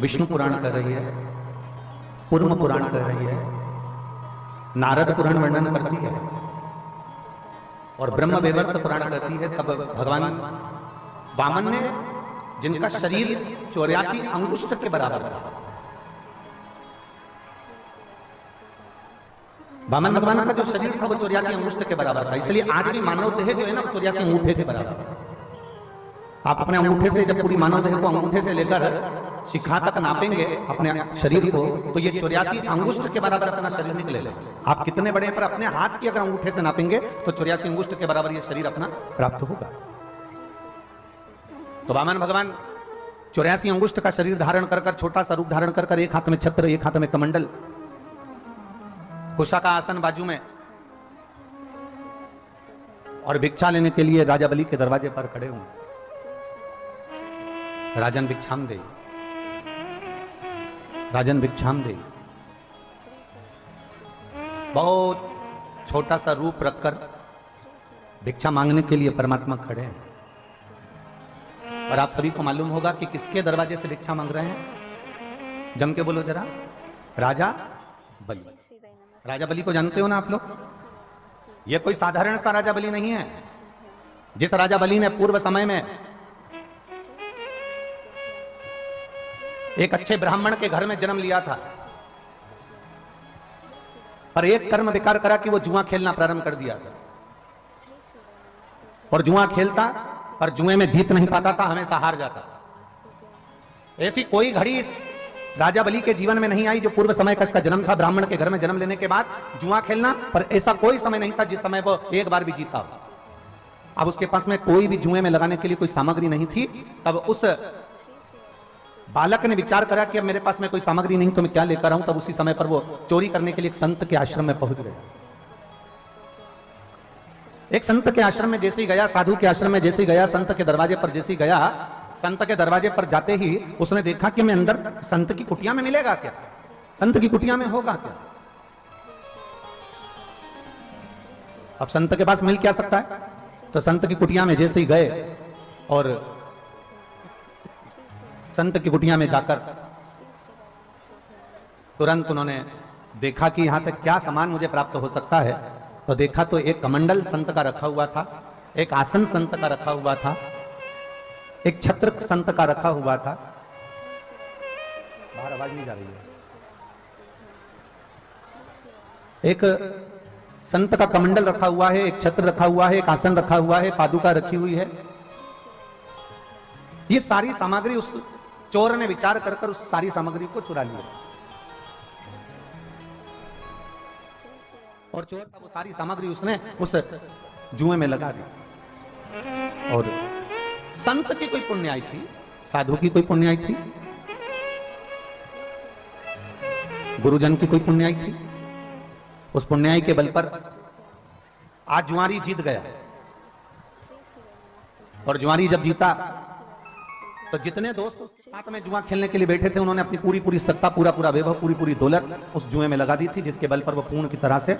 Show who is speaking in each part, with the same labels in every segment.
Speaker 1: विष्णु पुराण कर रही है, कूर्म पुराण कर रही है, नारद पुराण वर्णन करती है और ब्रह्म वैवर्त पुराण करती है। तब भगवान वामन ने, जिनका शरीर 84 अंगुष्ठ के बराबर था, वामन भगवान का जो शरीर था वो 84 अंगुष्ठ के बराबर था। इसलिए आज भी मानव देह जो है ना 84 अंगूठे के बराबर है। आप अपने अंगूठे से जब पूरी मानव देह को अंगूठे से लेकर शिखा तक नापेंगे अपने शरीर को, तो ये 84 अंगुष्ठ के बराबर अपना शरीर निकलेगा। आप कितने बड़े, पर अपने हाथ की अगर अंगूठे से नापेंगे तो 84 अंगुष्ठ के बराबर ये शरीर अपना प्राप्त होगा। तो वामन भगवान 84 अंगुष्ठ का शरीर धारण कर छोटा सा रूप धारण कर एक हाथ में छत्र, एक हाथ में कमंडल, कुशा का आसन बाजू में, और भिक्षा लेने के लिए राजा बलि के दरवाजे पर खड़े हुए। राजन भिक्षाम दे, राजन भिक्षाम दे। बहुत छोटा सा रूप रखकर भिक्षा मांगने के लिए परमात्मा खड़े हैं। और आप सभी को मालूम होगा कि किसके दरवाजे से भिक्षा मांग रहे हैं? जम के बोलो जरा। राजा बलि। राजा बलि को जानते हो ना आप लोग? यह कोई साधारण सा राजा बलि नहीं है। जिस राजा बलि ने पूर्व समय में एक अच्छे ब्राह्मण के घर में जन्म लिया था, पर एक कर्म विकार करा कि वो जुआ खेलना प्रारंभ कर दिया था। और जुआ खेलता, पर जुए में जीत नहीं पाता था, हमेशा हार जाता। ऐसी कोई घड़ी इस राजा बलि के जीवन में नहीं आई जो पूर्व समय का इसका जन्म था, ब्राह्मण के घर में जन्म लेने के बाद जुआ खेलना, पर ऐसा कोई समय नहीं था जिस समय वो एक बार भी जीता हो। अब उसके पास में कोई भी जुए में लगाने के लिए कोई सामग्री नहीं थी। तब उस बालक ने विचार करा कि अब मेरे पास में कोई सामग्री नहीं तो मैं क्या लेकर आऊं। तब उसी समय पर वो चोरी करने के लिए एक संत के आश्रम में पहुंच गया। एक संत के आश्रम में जैसे ही गया, साधु के आश्रम में जैसे ही गया, संत के दरवाजे पर जैसे ही गया, संत के दरवाजे पर जाते ही उसने देखा कि मैं अंदर संत की कुटिया में मिलेगा क्या, संत की कुटिया में होगा क्या। अब संत के पास मिल क्या सकता है? तो संत की कुटिया में जैसे ही गए और संत की कुटिया में जाकर तुरंत उन्होंने देखा कि यहां से क्या सामान मुझे प्राप्त हो सकता है। तो देखा तो एक कमंडल संत का रखा हुआ था, एक आसन संत का रखा हुआ था, एक छत्र संत का रखा हुआ था। बाहर आवाज नहीं जा रही है। एक संत का कमंडल रखा हुआ है, एक छत्र रखा हुआ है, एक आसन रखा हुआ है, पादुका रखी हुई है। ये सारी सामग्री उस चोर ने विचार कर उस सारी सामग्री को चुरा लिया। और चोर का वो सारी सामग्री उसने उस जुए में लगा दी। और संत की कोई पुण्याई थी, साधु की कोई पुण्याई थी, गुरुजन की कोई पुण्याई थी। उस पुण्याई के बल पर आज जुआरी जीत गया। और जुआरी जब जीता तो जितने दोस्त साथ में जुआ खेलने के लिए बैठे थे, उन्होंने अपनी पूरी पूरी सत्ता, पूरा पूरा वैभव, पूरी पूरी दौलत उस जुए में लगा दी थी, जिसके बल पर वो पूर्ण की तरह से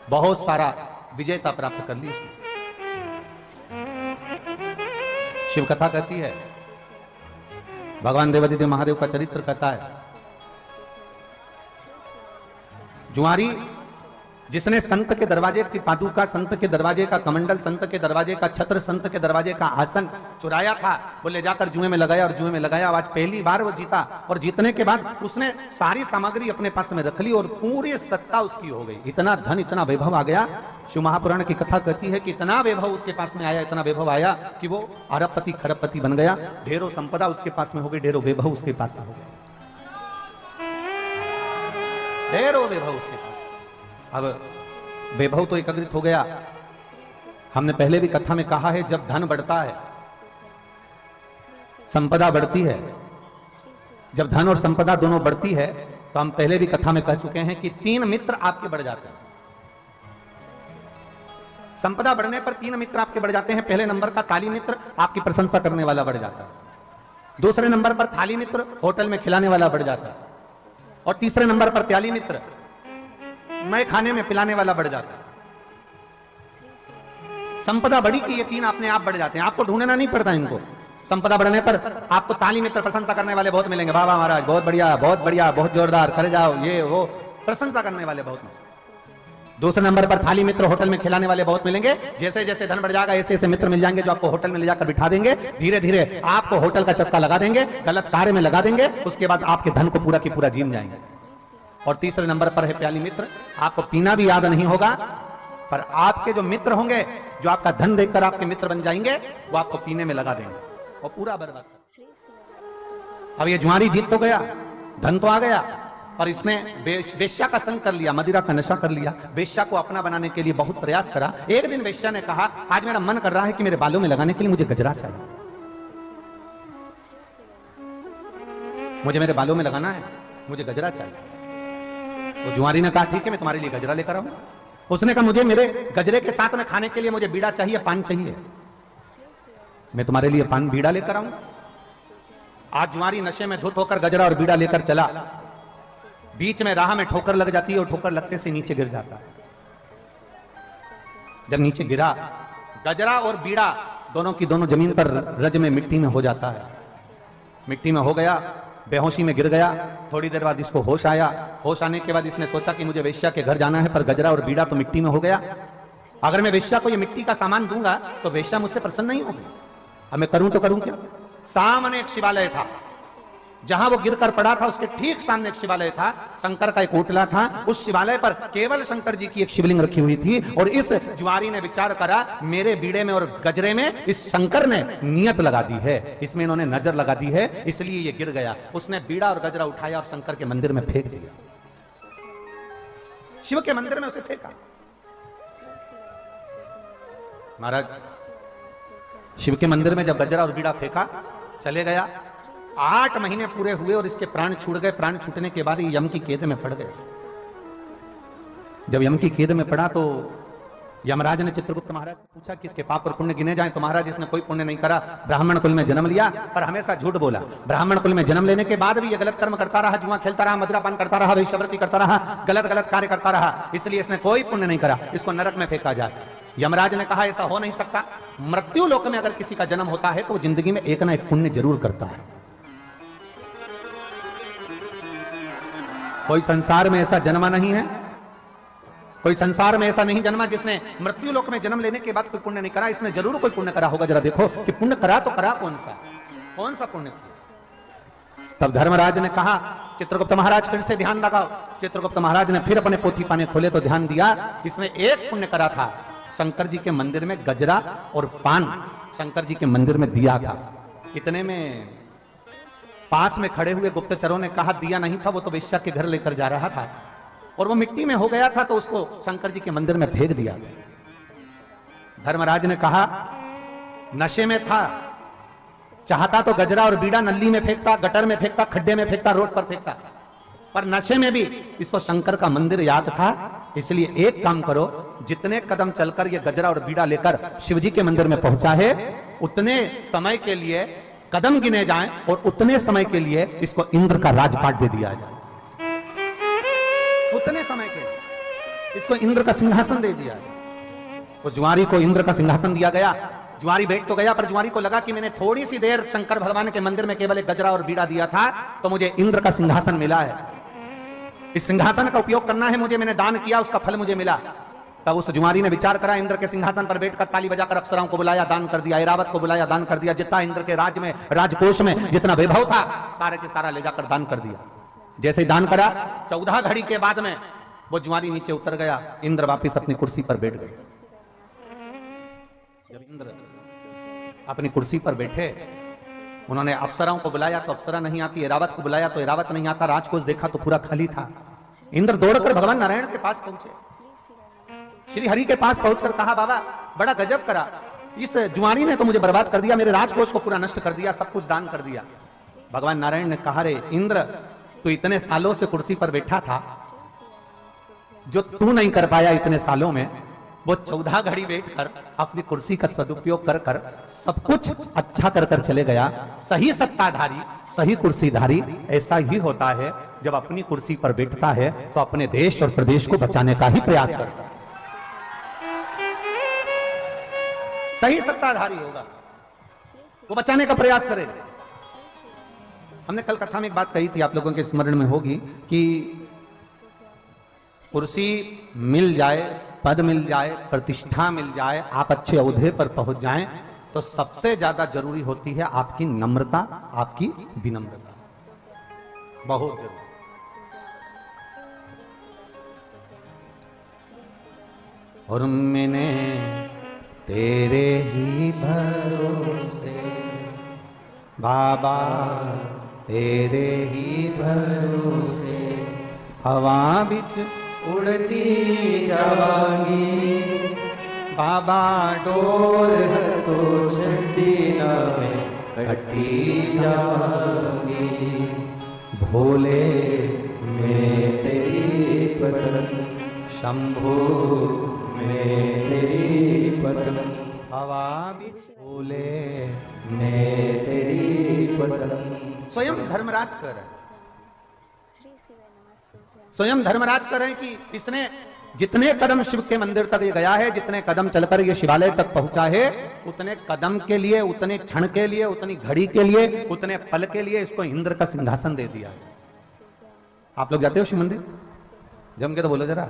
Speaker 1: बहुत सारा विजयता प्राप्त कर ली उसने। शिव कथा कहती है, भगवान देवादिदेव महादेव का चरित्र कहता है, जुआरी जिसने संत के दरवाजे की पादुका, संत के दरवाजे का कमंडल, संत के दरवाजे का छत्र, संत के दरवाजे का आसन चुराया था, वो ले जाकर जुए में लगाया और जुए में लगाया। आज पहली बार वो जीता और जीतने के बाद उसने सारी सामग्री अपने पास में रख ली और पूरी सत्ता उसकी हो गई। इतना धन, इतना वैभव आ गया। शिव महापुराण की कथा कहती है कि इतना वैभव उसके पास में आया, इतना वैभव आया कि वो अरबपति खरबपति बन गया। ढेरों संपदा उसके पास में हो गई, ढेरों वैभव उसके पास में हो गया, ढेरों वैभव उसके पास। अब वैभव तो एकत्रित हो गया। हमने पहले भी कथा में कहा है, जब धन बढ़ता है, संपदा बढ़ती है, जब धन और संपदा दोनों बढ़ती है, तो हम पहले भी कथा में कह चुके हैं कि 3 मित्र आपके बढ़ जाते हैं। संपदा बढ़ने पर 3 मित्र आपके बढ़ जाते हैं। पहले नंबर का काली मित्र, आपकी प्रशंसा करने वाला बढ़ जाता है। दूसरे नंबर पर थाली मित्र, होटल में खिलाने वाला बढ़ जाता है। और तीसरे नंबर पर प्याली मित्र, मैं खाने में पिलाने वाला बढ़ जाता है। संपदा बढ़ी कि ये 3 अपने आप बढ़ जाते हैं, आपको ढूंढना नहीं पड़ता इनको। संपदा बढ़ने पर आपको ताली मित्र प्रशंसा करने वाले बहुत मिलेंगे, वाह वाह महाराज बहुत बढ़िया बहुत जोरदार, करे जाओ, ये वो प्रशंसा करने वाले बहुत मिलेंगे। दूसरे नंबर पर थाली मित्र होटल में खिलाने वाले बहुत मिलेंगे। जैसे जैसे धन बढ़ जाएगा ऐसे ऐसे मित्र मिल जाएंगे जो आपको होटल में ले जाकर बिठा देंगे, धीरे धीरे आपको होटल का चस्का लगा देंगे, गलत कार्य में लगा देंगे, उसके बाद आपके धन को पूरा की पूरा जीम जाएंगे। और तीसरे नंबर पर है प्याली मित्र, आपको पीना भी याद नहीं होगा, पर आपके जो मित्र होंगे जो आपका धन देखकर आपके मित्र बन जाएंगे, वो आपको पीने में लगा देंगे और पूरा बर्बाद कर। अब ये जुआरी जीत तो गया, धन तो आ गया, और इसने वेश्या का संग कर लिया, मदिरा का नशा कर लिया, वेश्या को अपना बनाने के लिए बहुत प्रयास करा। एक दिन वेश्या ने कहा, आज मेरा मन कर रहा है कि मेरे बालों में लगाने के लिए मुझे गजरा चाहिए, मुझे मेरे बालों में लगाना है, मुझे गजरा चाहिए। तो जुआरी ने कहा ठीक है मैं तुम्हारे लिए गजरा लेकर आऊं। उसने कहा मुझे मेरे गजरे के साथ में खाने के लिए मुझे बीड़ा चाहिए, पान चाहिए, मैं तुम्हारे लिए पान बीड़ा लेकर आऊं। आज जुआरी नशे में धुत होकर गजरा और बीड़ा लेकर चला, बीच में राह में ठोकर लग जाती है और ठोकर लगते से नीचे गिर जाता है। जब नीचे गिरा, गजरा और बीड़ा दोनों की दोनों जमीन पर रज में मिट्टी में हो जाता है। मिट्टी में हो गया, बेहोशी में गिर गया। थोड़ी देर बाद इसको होश आया। होश आने के बाद इसने सोचा कि मुझे वेश्या के घर जाना है, पर गजरा और बीड़ा तो मिट्टी में हो गया। अगर मैं वेश्या को ये मिट्टी का सामान दूंगा तो वेश्या मुझसे प्रसन्न नहीं होगी, अब मैं करूं तो करूं क्या। सामने एक शिवालय था, जहां वो गिरकर पड़ा था उसके ठीक सामने एक शिवालय था, शंकर का एक ओटला था। उस शिवालय पर केवल शंकर जी की एक शिवलिंग रखी हुई थी। और इस जुआरी ने विचार करा, मेरे बीड़े में और गजरे में इस शंकर ने नियत लगा दी है, इसमें इन्होंने नजर लगा दी है, इसलिए ये गिर गया। उसने बीड़ा और गजरा उठाया और शंकर के मंदिर में फेंक दिया, शिव के मंदिर में उसे फेंका। महाराज शिव के मंदिर में जब गजरा और बीड़ा फेंका, चले गया। 8 महीने पूरे हुए और इसके प्राण छूट गए। प्राण छूटने के बाद ये यम की कैद में पड़ गए। जब यम की कैद में पड़ा तो यमराज ने चित्रगुप्त महाराज से पूछा कि इसके पाप और पुण्य गिने जाएं। तो महाराज इसने कोई पुण्य नहीं करा, ब्राह्मण कुल में जन्म लिया पर हमेशा झूठ बोला। ब्राह्मण कुल में जन्म लेने के बाद भी ये गलत कर्म करता रहा, जुआ खेलता रहा, मदिरापान करता रहा, वेश्यावृत्ति करता रहा, गलत गलत कार्य करता रहा, इसलिए इसने कोई पुण्य नहीं करा, इसको नरक में फेंका जाए। यमराज ने कहा ऐसा हो नहीं सकता, मृत्यु लोक में अगर किसी का जन्म होता है तो वो जिंदगी में एक ना एक पुण्य जरूर करता है। कोई संसार में ऐसा जन्मा नहीं है, कोई संसार में ऐसा नहीं जन्मा जिसने मृत्यु लोक में जन्म लेने के बाद कोई पुण्य नहीं करा। इसने जरूर कोई पुण्य करा होगा, जरा देखो कि पुण्य करा तो करा कौन सा पुण्य। तब धर्मराज ने कहा चित्रगुप्त महाराज फिर से ध्यान लगाओ। चित्रगुप्त महाराज ने फिर अपने पोथी पाने खोले तो ध्यान दिया, इसने एक पुण्य करा था, शंकर जी के मंदिर में गजरा और पान शंकर जी के मंदिर में दिया था। इतने में पास में खड़े हुए गुप्तचरों ने कहा दिया नहीं था, वो तो वेश्या के घर लेकर जा रहा था और वो मिट्टी में हो गया था तो उसको शंकर जी के मंदिर में फेंक दिया। धर्मराज ने कहा नशे में था, चाहता तो गजरा और बीड़ा नल्ली में फेंकता, गटर में फेंकता, खड्डे में फेंकता, रोड पर फेंकता, पर नशे में भी इसको शंकर का मंदिर याद था। इसलिए एक काम करो, जितने कदम चलकर ये गजरा और बीड़ा लेकर शिवजी के मंदिर में पहुंचा है, उतने समय के लिए कदम गिने जाएं और उतने समय के लिए इसको इंद्र का राजपाट दे दिया जाए। उतने समय के लिए इसको इंद्र का सिंहासन दे दिया जाए। तो जुआरी को इंद्र का सिंहासन दिया गया। जुआरी बैठ तो गया, पर जुआरी को लगा कि मैंने थोड़ी सी देर शंकर भगवान के मंदिर में केवल एक गजरा और बीड़ा दिया था तो मुझे इंद्र का सिंहासन मिला है, इस सिंहासन का उपयोग करना है मुझे, मैंने दान किया उसका फल मुझे मिला। तब उस जुआरी ने विचार करा, इंद्र के सिंहासन पर बैठकर ताली बजाकर अप्सराओं को बुलाया, दान कर दिया, ऐरावत को बुलाया, दान कर दिया, जितना इंद्र के राज में राजकोष में जितना वैभव था सारे के सारा ले जाकर दान कर दिया। जैसे ही दान करा 14 घड़ी के बाद में वो जुआरी नीचे उतर गया, इंद्र वापिस अपनी कुर्सी पर बैठ गए। जब इंद्र अपनी कुर्सी पर बैठे, उन्होंने अप्सराओं को बुलाया तो अप्सरा नहीं आती, ऐरावत को बुलाया तो ऐरावत नहीं आता, राजकोष देखा तो पूरा खाली था। इंद्र दौड़कर भगवान नारायण के पास पहुंचे, श्री हरि के पास पहुंचकर कहा बाबा बड़ा गजब करा, इस जुआरी ने तो मुझे बर्बाद कर दिया, मेरे राजकोष को पूरा नष्ट कर दिया, सब कुछ दान कर दिया। भगवान नारायण ने कहा रे इंद्र, तू इतने सालों से कुर्सी पर बैठा था, जो तू नहीं कर पाया इतने सालों में, वो 14 घड़ी बैठकर अपनी कुर्सी का सदुपयोग कर कर सब कुछ अच्छा कर कर चले गया। सही सत्ताधारी, सही कुर्सीधारी ऐसा ही होता है, जब अपनी कुर्सी पर बैठता है तो अपने देश और प्रदेश को बचाने का ही प्रयास करता है, सही सत्ताधारी होगा। वो बचाने का प्रयास करे। हमने कल कथा में एक बात कही थी, आप लोगों के स्मरण में होगी, कि कुर्सी मिल जाए, पद मिल जाए, प्रतिष्ठा मिल जाए, आप अच्छे ओहदे पर पहुंच जाएं, तो सबसे ज्यादा जरूरी होती है आपकी नम्रता, आपकी विनम्रता, बहुत जरूरी। और मैंने तेरे ही भरोसे बाबा, तेरे ही भरोसे हवा बिच उड़ती जावांगी बाबा, डोर तो छड़ी ना में कटी जावांगी, भोले मैं तेरी पत्नी, शंभू मैं तेरी पत्नी, हवा बिच भोले मैं तेरी पत्नी। स्वयं धर्मराज कर रहे, स्वयं धर्मराज कर रहे हैं कि इसने जितने कदम शिव के मंदिर तक ये गया है, जितने कदम चलकर ये शिवालय तक पहुंचा है, उतने कदम के लिए, उतने क्षण के लिए, उतनी घड़ी के लिए, उतने पल के लिए इसको इंद्र का सिंहासन दे दिया। आप लोग जाते हो शिव मंदिर? जम के तो बोलो जरा।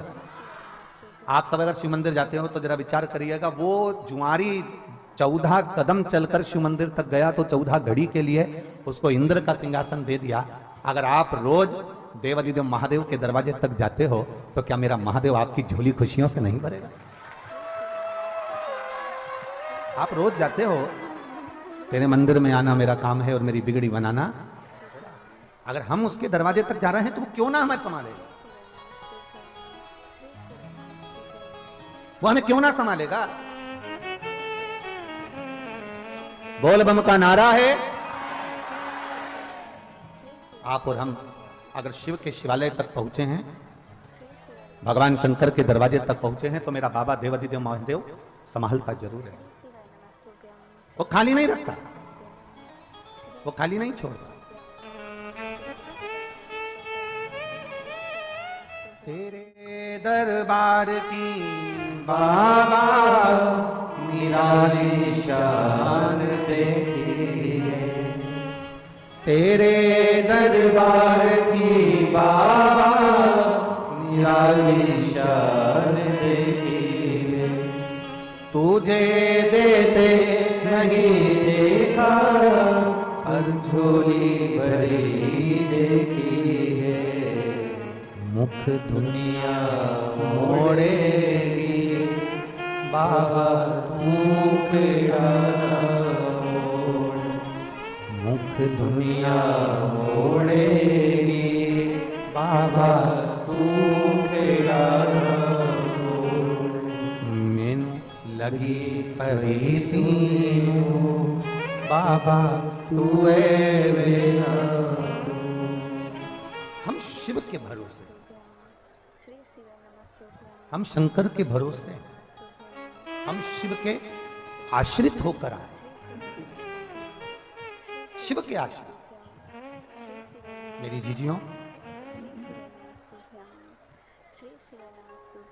Speaker 1: आप सब अगर शिव मंदिर जाते हो तो जरा विचार करिएगा, वो जुआरी 14 कदम चलकर शिव मंदिर तक गया तो 14 घड़ी के लिए उसको इंद्र का सिंहासन दे दिया। अगर आप रोज देवादिदेव महादेव के दरवाजे तक जाते हो तो क्या मेरा महादेव आपकी झोली खुशियों से नहीं भरेगा? आप रोज जाते हो, तेरे मंदिर में आना मेरा काम है और मेरी बिगड़ी बनाना। अगर हम उसके दरवाजे तक जा रहे हैं तो वो क्यों ना हमें संभालेगा? वो हमें क्यों ना संभालेगा? बोल बम का नारा है। आप और हम अगर शिव के शिवालय तक पहुंचे हैं, भगवान शंकर के दरवाजे तक पहुंचे हैं, तो मेरा बाबा देवादिदेव महादेव संभालता जरूर है। वो खाली नहीं रखता, वो खाली नहीं छोड़ता। तेरे दरबार की बाबा निराली शान देखी है, तेरे दरबार की बाबा निराली शान देखी है, तुझे देते नहीं देखा हर झोली भरी देखी है, मुख दुनिया मोड़ेगी बाबा मुखड़ा मोड़, मुख दुनिया मोड़ेगी बाबा मुखड़ा मोड़, मैंने लगी परीती बाबा तू बिना। हम शिव के भरोसे, हम शंकर के भरोसे, हम शिव के आश्रित होकर आए, शिव के आश्रित। मेरी जीजियों,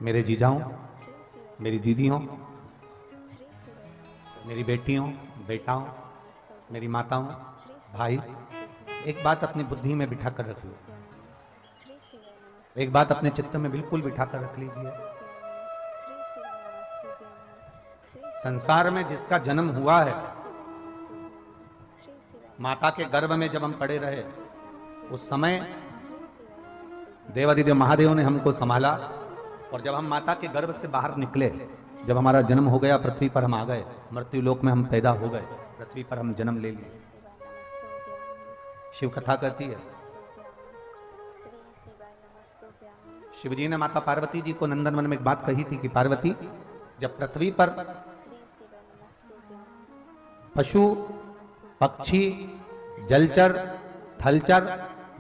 Speaker 1: मेरे जीजाओं, मेरी दीदियों, मेरी बेटियों, बेटाओं, मेरी माताओं, भाई, एक बात अपनी बुद्धि में बिठा कर रख लो, एक बात अपने चित्त में बिल्कुल बिठा कर रख लीजिए। संसार में जिसका जन्म हुआ है, माता के गर्भ में जब हम पड़े रहे, उस समय देवादिदेव महादेव ने हमको संभाला, और जब हम माता के गर्भ से बाहर निकले, जब हमारा जन्म हो गया, पृथ्वी पर हम आ गए, मृत्यु लोक में हम पैदा हो गए, पृथ्वी पर हम जन्म ले लिए। शिव कथा कहती है, शिवजी ने माता पार्वती जी को नंदनवन में एक बात कही थी कि पार्वती, जब पृथ्वी पर पशु, पक्षी, जलचर, थलचर,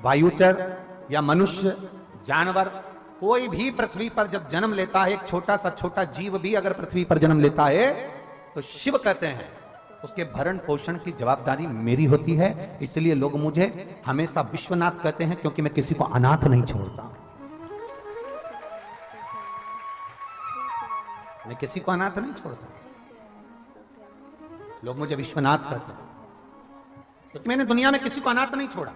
Speaker 1: वायुचर या मनुष्य, जानवर, कोई भी पृथ्वी पर जब जन्म लेता है, एक छोटा सा छोटा जीव भी अगर पृथ्वी पर जन्म लेता है, तो शिव कहते हैं उसके भरण पोषण की जवाबदारी मेरी होती है। इसलिए लोग मुझे हमेशा विश्वनाथ कहते हैं, क्योंकि मैं किसी को अनाथ नहीं छोड़ता, मैं किसी को अनाथ नहीं छोड़ता। लोग मुझे विश्वनाथ कहते हैं। क्योंकि मैंने दुनिया में किसी को अनाथ नहीं छोड़ा।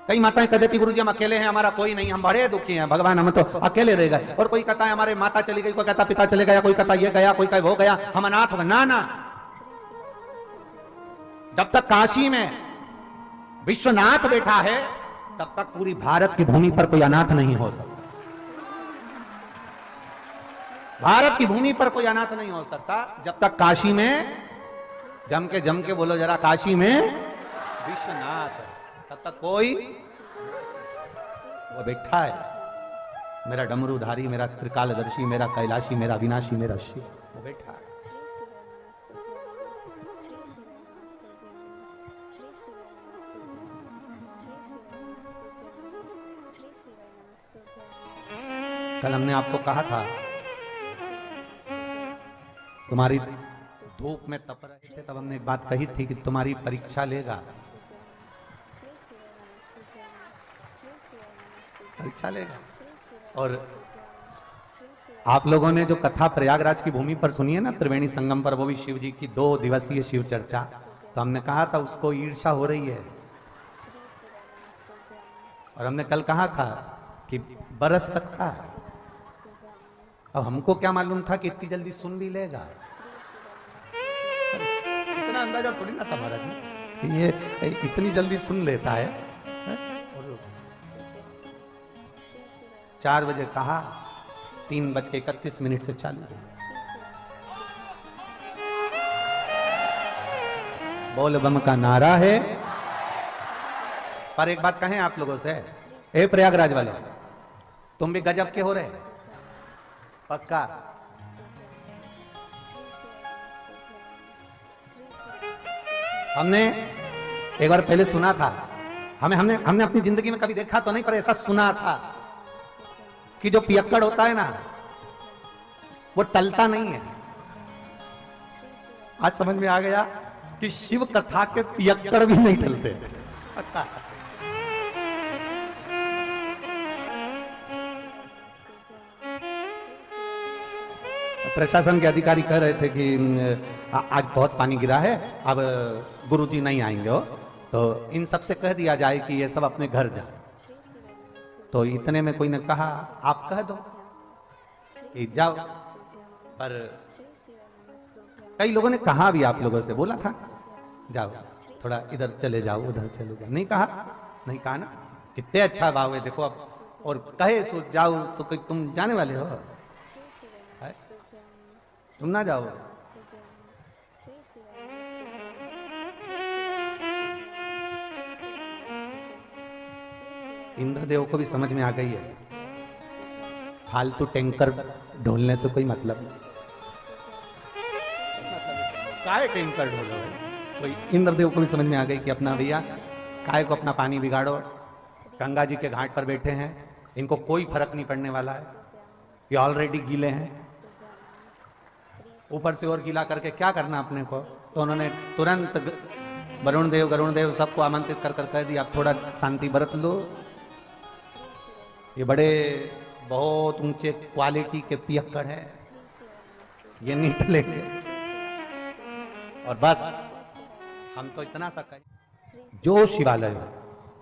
Speaker 1: कई माताएं कह देती गुरुजी हम अकेले हैं, हमारा कोई नहीं, हम बड़े दुखी हैं भगवान, हम तो अकेले रह गए। और कोई कहता है हमारे माता चली गई, कोई कहता पिता चले गया, कोई कहता ये गया, कोई कहे वो गया, हम अनाथ हो गए। ना ना, जब तक काशी में विश्वनाथ बैठा है तब तक पूरी भारत की भूमि पर कोई अनाथ नहीं हो सकता। भारत की भूमि पर कोई अनाथ नहीं हो सकता जब तक काशी में जम के बोलो जरा, काशी में विश्वनाथ है तब तक कोई वो बैठा है। मेरा डमरूधारी, मेरा त्रिकालदर्शी, मेरा कैलाशी, मेरा विनाशी, मेरा शिव, वो बैठा है। कल हमने आपको कहा था तुम्हारी धूप में तप रहे थे, तब हमने एक बात कही थी कि तुम्हारी परीक्षा लेगा, परीक्षा लेगा। और आप लोगों ने जो कथा प्रयागराज की भूमि पर सुनी है ना, त्रिवेणी संगम पर, वो भी शिव जी की 2 दिवसीय शिव चर्चा, तो हमने कहा था उसको ईर्ष्या हो रही है। और हमने कल कहा था कि बरस सकता है। अब हमको क्या मालूम था कि इतनी जल्दी सुन भी लेगा, इतना अंदाजा थोड़ी ना था महाराज जी ये इतनी जल्दी सुन लेता है। 4 बजे कहा, 3:31 से चालू। बोल बम का नारा है। पर एक बात कहें आप लोगों से, ए प्रयागराज वाले, तुम भी गजब के हो रहे पक्का। हमने एक बार पहले सुना था, हमने अपनी जिंदगी में कभी देखा तो नहीं, पर ऐसा सुना था कि जो पियक्कड़ होता है ना वो टलता नहीं है। आज समझ में आ गया कि शिव कथा के पियक्कड़ भी नहीं टलते। प्रशासन के अधिकारी कह रहे थे कि आज बहुत पानी गिरा है, अब गुरुजी नहीं आएंगे हो, तो इन सब से कह दिया जाए कि ये सब अपने घर जाए। तो इतने में कोई ने कहा आप कह दो कि जाओ, पर कई लोगों ने कहा भी, आप लोगों से बोला था जाओ थोड़ा इधर चले जाओ, उधर चले जाओ, नहीं कहा ना। कितने अच्छा भाव है देखो। अब और कहे सो जाओ तो कोई तुम जाने वाले हो, तुम ना जाओ। इंद्रदेव को भी समझ में आ गई है फालतू टैंकर ढोलने से कोई मतलब नहीं। काय टैंकर ढोलो है कोई। इंद्रदेव को भी समझ में आ गई कि अपना भैया काय को अपना पानी बिगाड़ो। गंगा जी के घाट पर बैठे हैं, इनको कोई फर्क नहीं पड़ने वाला है, ये ऑलरेडी गीले हैं, ऊपर से और गीला करके क्या करना अपने को। तो उन्होंने तुरंत वरुण देव सबको आमंत्रित कर कह दिया आप थोड़ा शांति बरत लो, ये बड़े बहुत ऊंचे क्वालिटी के पियक्कड़ है, ये नहीं टलेंगे। और बस हम तो इतना सा करें, जो शिवालय हो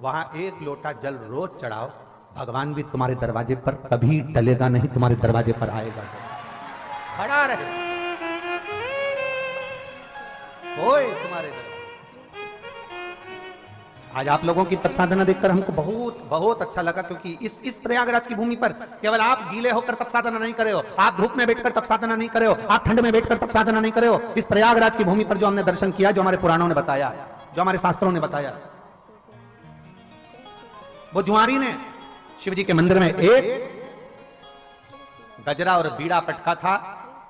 Speaker 1: वहां 1 लोटा जल रोज चढ़ाओ, भगवान भी तुम्हारे दरवाजे पर कभी टलेगा नहीं, तुम्हारे दरवाजे पर आएगा, खड़ा रहे ओए तुम्हारे दरबार। आज आप लोगों की तप साधना देखकर हमको बहुत बहुत अच्छा लगा, क्योंकि इस प्रयागराज की भूमि पर केवल आप गीले होकर तप साधना नहीं करे हो, आप धूप में बैठकर तप साधना नहीं करे हो, आप ठंड में बैठकर तप साधना नहीं करे हो। इस प्रयागराज की भूमि पर जो हमने दर्शन किया, जो हमारे पुराणों ने बताया, जो हमारे शास्त्रों ने बताया, वो जुआरी ने शिव जी के मंदिर में एक गजरा और बीड़ा पटका था,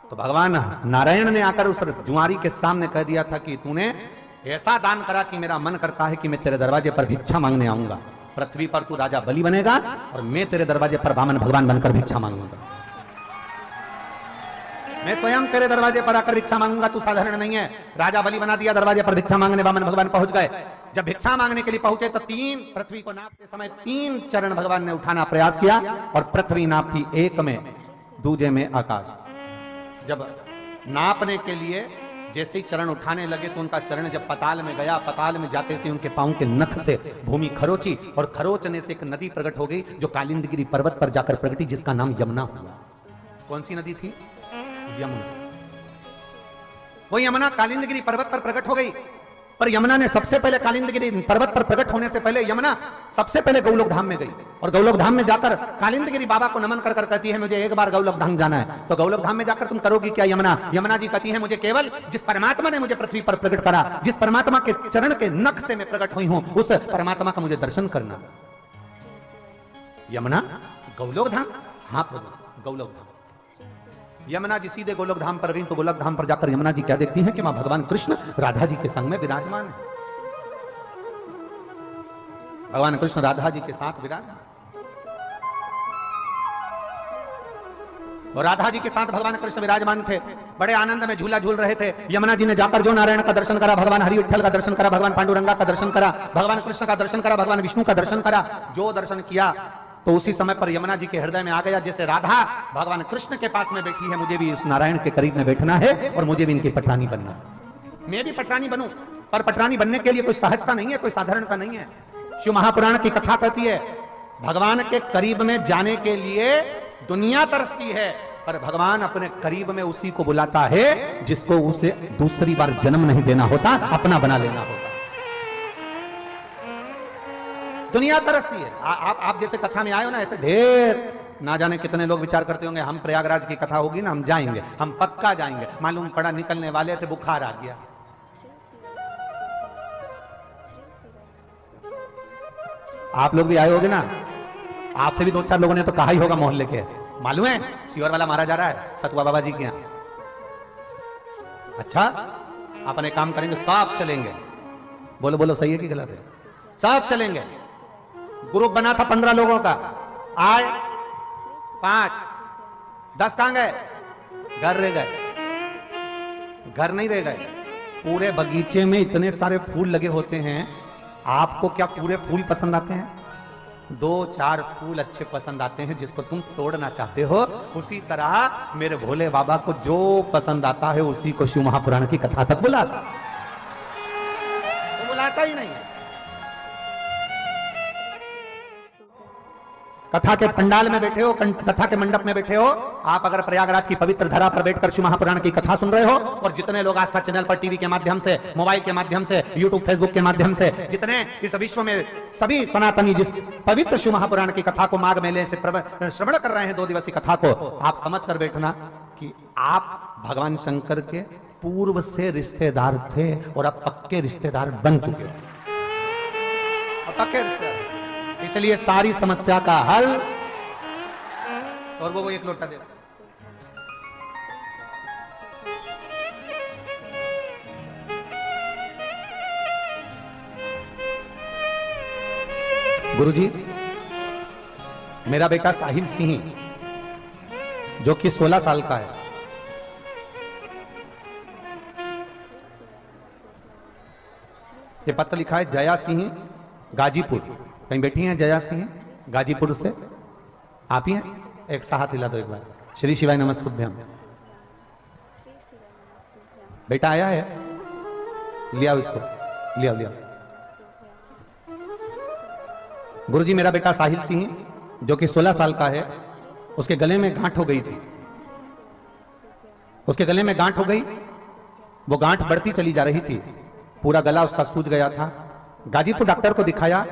Speaker 1: तो भगवान नारायण ने आकर उस जुआरी के सामने कह दिया था कि तूने ऐसा दान करा कि मेरा मन करता है कि मैं तेरे दरवाजे पर भिक्षा मांगने आऊंगा। पृथ्वी पर तू राजा बलि बनेगा और मैं तेरे दरवाजे पर वामन भगवान बनकर भिक्षा मांगूंगा। मैं स्वयं तेरे दरवाजे पर आकर भिक्षा मांगूंगा, तू साधारण नहीं है। राजा बलि बना दिया, दरवाजे पर भिक्षा मांगने वामन भगवान पहुंच गए। जब भिक्षा मांगने के लिए पहुंचे तो 3 पृथ्वी को नापते समय 3 चरण भगवान ने उठाना प्रयास किया, और पृथ्वी नापी 1 में, दूजे में आकाश। जब नापने के लिए जैसे ही चरण उठाने लगे तो उनका चरण जब पताल में गया, पताल में जाते से उनके पांव के नख से भूमि खरोची और खरोचने से एक नदी प्रकट हो गई जो कालिंदगिरी पर्वत पर जाकर प्रगटी, जिसका नाम यमुना हुआ। कौन सी नदी थी? यमुना। वो यमुना कालिंदगिरी पर्वत पर प्रकट हो गई। पर यमुना ने सबसे पहले कालिंदगिरी पर्वत पर प्रकट होने से पहले यमुना सबसे पहले गौलोक धाम में गई और गौलोक धाम में जाकर कालिंदगिरी बाबा को नमन कर कर कहती है मुझे एक बार गौलोक धाम जाना है। तो गौलोक धाम में जाकर तुम करोगी क्या यमुना? यमुना जी कहती है मुझे केवल जिस परमात्मा ने मुझे पृथ्वी पर प्रकट करा, जिस परमात्मा के चरण के नख से मैं प्रकट हुई हूं, उस परमात्मा का मुझे दर्शन करना। यमुना गौलोक धाम? हाँ प्रभु, गौलोक धाम। यमुना जी सीधे गोलोक धाम पर गई तो गोलोक धाम पर जाकर यमुना जी क्या देखती हैं कि वहां भगवान कृष्ण राधा जी के संग में विराजमान है। भगवान कृष्ण राधा जी के साथ विराजमान और राधा जी के साथ भगवान कृष्ण विराजमान थे। बड़े आनंद में झूला झूल रहे थे। यमुना जी ने जाकर जो नारायण का दर्शन करा, भगवान हरि विठ्ठल का दर्शन करा, भगवान पांडुरंगा का दर्शन करा, भगवान कृष्ण का दर्शन करा, भगवान विष्णु का दर्शन करा, जो दर्शन किया तो उसी समय पर यमुना जी के हृदय में आ गया जैसे राधा भगवान कृष्ण के पास में बैठी है, मुझे भी उस नारायण के करीब में बैठना है और मुझे भी इनकी पटरानी बनना है। मैं भी पटरानी बनूं, पर पटरानी बनने के लिए कोई सहजता नहीं है, कोई साधारणता नहीं है। शिव महापुराण की कथा कहती है भगवान के करीब में जाने के लिए दुनिया तरसती है, पर भगवान अपने करीब में उसी को बुलाता है जिसको उसे दूसरी बार जन्म नहीं देना होता, अपना बना लेना होता। दुनिया तरसती है। आप जैसे कथा में आए हो ना, ऐसे ढेर ना जाने कितने लोग विचार करते होंगे हम प्रयागराज की कथा होगी ना, हम जाएंगे, हम पक्का जाएंगे। मालूम पड़ा निकलने वाले थे, बुखार आ गया। आप लोग भी आए होगे ना, आपसे भी दो चार लोगों ने तो कहा ही होगा मोहल्ले के, मालूम है सीवर वाला मारा जा रहा है सतुआ बाबा जी के यहाँ। अच्छा, अपने काम करेंगे, सब चलेंगे। बोलो बोलो, सही है कि गलत है? सब चलेंगे। ग्रुप बना था 15 लोगों का, आए 5, 10 कहां गए? घर रह गए। घर नहीं रह गए, पूरे बगीचे में इतने सारे फूल लगे होते हैं। आपको क्या पूरे फूल पसंद आते हैं? 2-4 फूल अच्छे पसंद आते हैं जिसको तुम तोड़ना चाहते हो। उसी तरह मेरे भोले बाबा को जो पसंद आता है उसी को शिव महापुराण की कथा तक बुलाता, तो बुलाता ही नहीं है। कथा के पंडाल में बैठे हो, कथा के मंडप में बैठे हो, आप अगर प्रयागराज की पवित्र धरा पर बैठकर शिव महापुराण की कथा सुन रहे हो, और जितने लोग आस्था चैनल पर टीवी के माध्यम से, मोबाइल के माध्यम से, यूट्यूब फेसबुक के माध्यम से, जितने इस विश्व में सभी सनातनी जिस पवित्र शिव महापुराण की कथा को माघ मेले से श्रवण कर रहे हैं, 2 दिवसीय कथा को, आप समझ कर बैठना कि आप भगवान शंकर के पूर्व से रिश्तेदार थे और अब पक्के रिश्तेदार बन चुके हैं। पक्के रिश्तेदार, इसलिए सारी समस्या का हल। और वो 1 लोटा दे। गुरुजी, मेरा बेटा साहिल सिंह जो कि 16 साल का है, ये पत्र लिखा है जया सिंह गाजीपुर। कहीं बैठी हैं जया सिंह गाजीपुर से? आप ही हैं? एक सा हाथ हिला दो एक बार। श्री शिवाय नमस्तुभ्यम। बेटा आया है? लिया उसको, लिया लिया। गुरुजी, मेरा बेटा साहिल सिंह जो कि 16 साल का है, उसके गले में गांठ हो गई थी। उसके गले में गांठ हो गई, वो गांठ बढ़ती चली जा रही थी, पूरा गला उसका सूज गया था। गाजीपुर डॉक्टर को दिखाया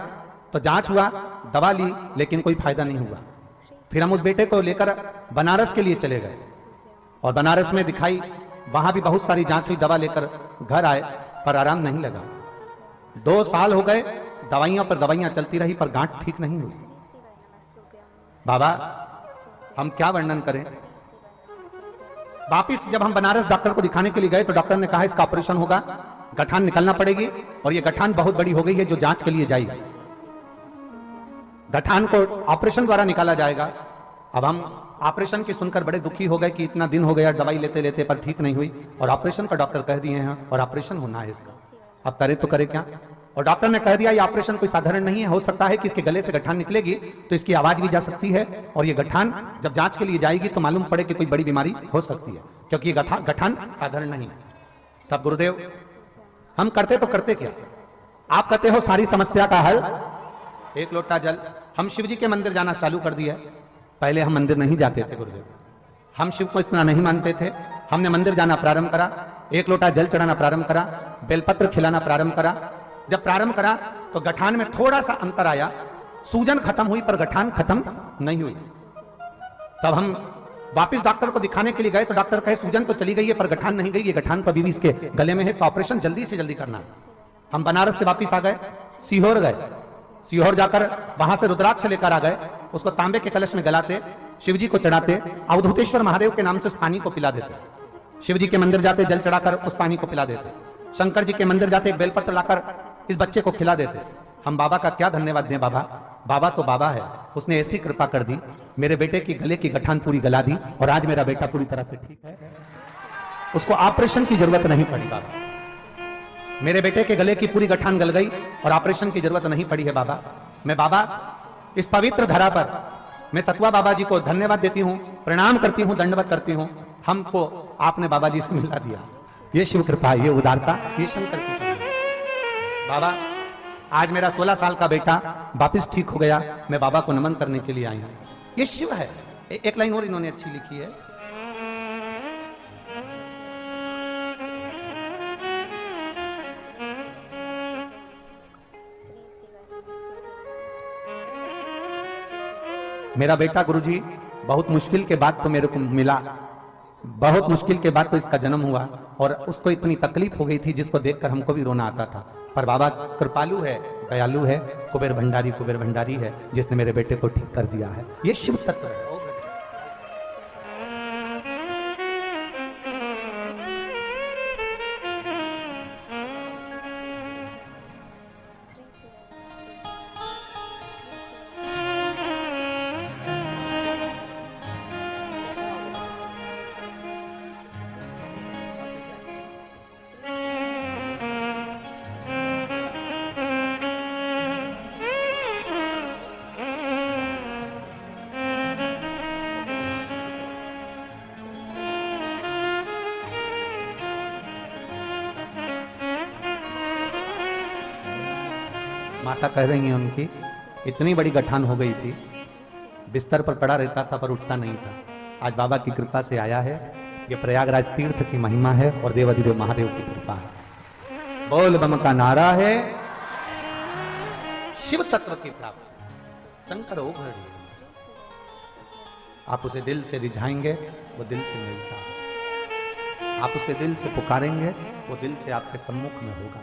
Speaker 1: तो जांच हुआ, दवा ली, लेकिन कोई फायदा नहीं हुआ। फिर हम उस बेटे को लेकर बनारस के लिए चले गए और बनारस में दिखाई, वहां भी बहुत सारी जांच हुई, दवा लेकर घर आए, पर आराम नहीं लगा। 2 साल हो गए, दवाइयां पर दवाइयां चलती रही, पर गांठ ठीक नहीं हुई। बाबा, हम क्या वर्णन करें। वापिस जब हम बनारस डॉक्टर को दिखाने के लिए गए तो डॉक्टर ने कहा इसका ऑपरेशन होगा, गठान निकालना पड़ेगी, और ये गठान बहुत बड़ी हो गई है जो जांच के लिए जाएगी। गठान को ऑपरेशन द्वारा निकाला जाएगा। अब हम ऑपरेशन की सुनकर बड़े दुखी हो गए कि इतना दिन हो गया दवाई लेते लेते, पर ठीक नहीं हुई, और ऑपरेशन का डॉक्टर कह दिए हैं और ऑपरेशन होना है इसका। अब करे तो करे क्या। और डॉक्टर ने कह दिया ये ऑपरेशन कोई साधारण नहीं है, हो सकता है कि इसके गले से गठान निकलेगी तो इसकी आवाज भी जा सकती है, और ये गठान जब जांच के लिए जाएगी तो मालूम पड़े कि कोई बड़ी बीमारी हो सकती है, क्योंकि ये गठान साधारण नहीं है। तब गुरुदेव हम करते तो करते क्या? आप कहते हो सारी समस्या का हल एक लोटा जल। हम शिव जी के मंदिर जाना चालू कर दिया। पहले हम मंदिर नहीं जाते थे गुरुदेव, हम शिव को इतना नहीं मानते थे। हमने मंदिर जाना प्रारंभ करा, एक लोटा जल चढ़ाना प्रारंभ करा, बेलपत्र खिलाना प्रारंभ करा। जब प्रारंभ करा तो गठान में थोड़ा सा अंतर आया, सूजन खत्म हुई पर गठान खत्म नहीं हुई। तब हम वापिस डॉक्टर को दिखाने के लिए गए तो डॉक्टर कहे सूजन तो चली गई है पर गठान नहीं गई, ये गठान तो अभी भी इसके गले में है, इसका ऑपरेशन जल्दी से जल्दी करना। हम बनारस से वापिस आ गए, सीहोर गए, सीहोर जाकर वहां से रुद्राक्ष लेकर आ गए, उसको तांबे के कलश में गलाते, शिव जी को चढ़ाते, अवधूतेश्वर महादेव के नाम से उस पानी को पिला देते। शिव जी के मंदिर जाते जल चढ़ाकर उस पानी को पिला देते, शंकर जी के मंदिर जाते एक बेलपत्र लाकर इस बच्चे को खिला देते। हम बाबा का क्या धन्यवाद दें? बाबा बाबा तो बाबा है, उसने ऐसी कृपा कर दी, मेरे बेटे की गले की गठान पूरी गला दी और आज मेरा बेटा पूरी तरह से ठीक है, उसको ऑपरेशन की जरूरत नहीं पड़ी। बाबा मेरे बेटे के गले की पूरी गठान गल गई और ऑपरेशन की जरूरत नहीं पड़ी है। बाबा मैं बाबा इस पवित्र धरा पर मैं सतवा बाबा जी को धन्यवाद देती हूँ, प्रणाम करती हूँ, दंडवत करती हूँ। हमको आपने बाबा जी से मिला दिया, ये शिव कृपा, ये उदारता, ये शंकर की कृपा। बाबा आज मेरा 16 साल का बेटा वापिस ठीक हो गया, मैं बाबा को नमन करने के लिए आई हूं। ये शिव है। एक लाइन और इन्होंने अच्छी लिखी है, मेरा बेटा गुरुजी बहुत मुश्किल के बाद तो मेरे को मिला, बहुत मुश्किल के बाद तो इसका जन्म हुआ और उसको इतनी तकलीफ हो गई थी जिसको देखकर हमको भी रोना आता था। पर बाबा कृपालु है, दयालु है, कुबेर भंडारी है जिसने मेरे बेटे को ठीक कर दिया है। ये शिव तत्व है। माता कह रही हैं उनकी इतनी बड़ी गठान हो गई थी, बिस्तर पर पड़ा रहता था पर उठता नहीं था। आज बाबा की कृपा से आया है। ये प्रयागराज तीर्थ की महिमा है और देवाधिदेव महादेव की कृपा है। बोल बम का नारा है, शिव तत्व की प्राप्ति शंकर ओघड़। आप उसे दिल से रिझाएंगे वो दिल से मिलता है, आप उसे दिल से पुकारेंगे वो दिल से आपके सम्मुख में होगा।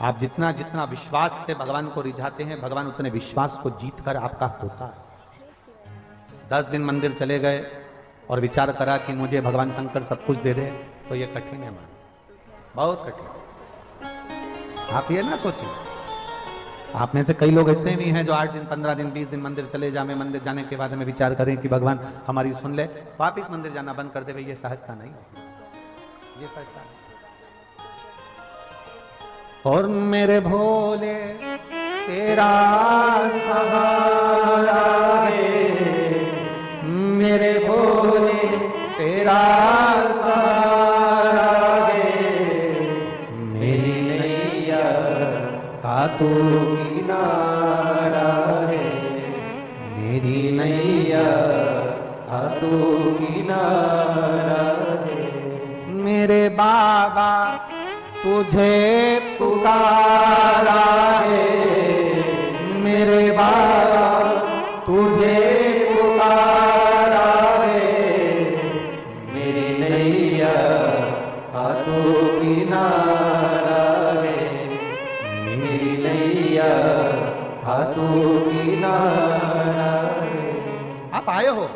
Speaker 1: आप जितना जितना विश्वास से भगवान को रिझाते हैं, भगवान उतने विश्वास को जीतकर आपका होता है। 10 दिन मंदिर चले गए और विचार करा कि मुझे भगवान शंकर सब कुछ दे दे, तो ये कठिन है मान, बहुत कठिन। आप ये ना सोचिए, आप में से कई लोग ऐसे भी हैं जो 8 दिन 15 दिन 20 दिन मंदिर चले जाए, मंदिर जाने के बाद हमें विचार करें कि भगवान हमारी सुन ले, वापिस मंदिर जाना बंद कर दे। ये सहजता नहीं, ये सहजता नहीं। और मेरे भोले तेरा सहारा है, मेरे भोले तेरा सहारा है, मेरी नैया का तू किनारा है, मेरी नैया का तू किनारा है। मेरे बाबा तुझे पुकारा है, मेरे बाबा तुझे पुकारा है, मेरी नैया हाथों किनारा है, मेरी नैया हाथों किनारा है। आप आए हो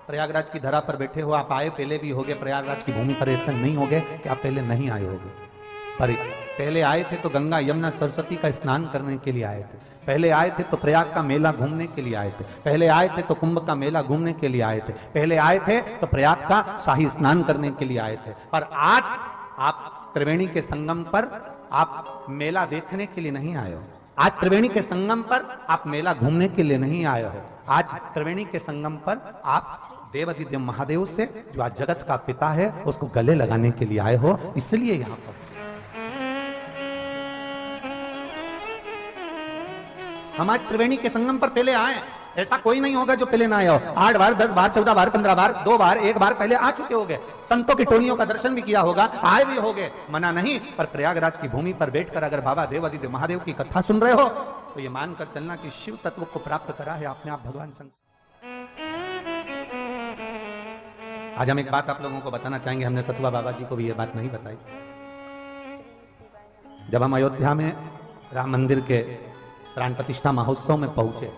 Speaker 1: प्रयागराज की धरा पर बैठे हो, आप आए पहले भी होगे प्रयागराज की भूमि पर, ऐसा नहीं होगे कि आप पहले नहीं आए होगे। पर पहले आए थे तो गंगा यमुना सरस्वती का स्नान करने के लिए आए थे, पहले आए थे तो प्रयाग का मेला घूमने के लिए आए थे, पहले आए थे तो कुंभ का मेला घूमने के लिए आए थे, पहले आए थे तो प्रयाग का शाही स्नान करने के लिए आए थे। पर आज आप त्रिवेणी के संगम पर आप मेला देखने के लिए नहीं आए हो, आज त्रिवेणी के संगम पर आप मेला घूमने के लिए नहीं आए हो, आज त्रिवेणी के संगम पर आप देवादिदेव महादेव से, जो आज जगत का पिता है, उसको गले लगाने के लिए आए हो, इसलिए यहां पर। हम आज त्रिवेणी के संगम पर पहले आए, ऐसा कोई नहीं होगा जो पहले ना आया हो। 8 बार, 10 बार, 14 बार, 15 बार, 2 बार, 1 बार पहले आ चुके होंगे। संतों की टोलियों का दर्शन भी किया होगा, आए भी होंगे, मना नहीं। पर प्रयागराज की भूमि पर बैठकर अगर बाबा देवादिदेव महादेव की कथा सुन रहे हो, तो ये मानकर चलना कि शिव तत्व को प्राप्त करा है आपने आप भगवान शंकर। आज हम एक बात आप लोगों को बताना चाहेंगे, हमने सतुआ बाबा जी को भी ये बात नहीं बताई। जब हम अयोध्या में राम मंदिर के प्राण प्रतिष्ठा महोत्सव में पहुंचे,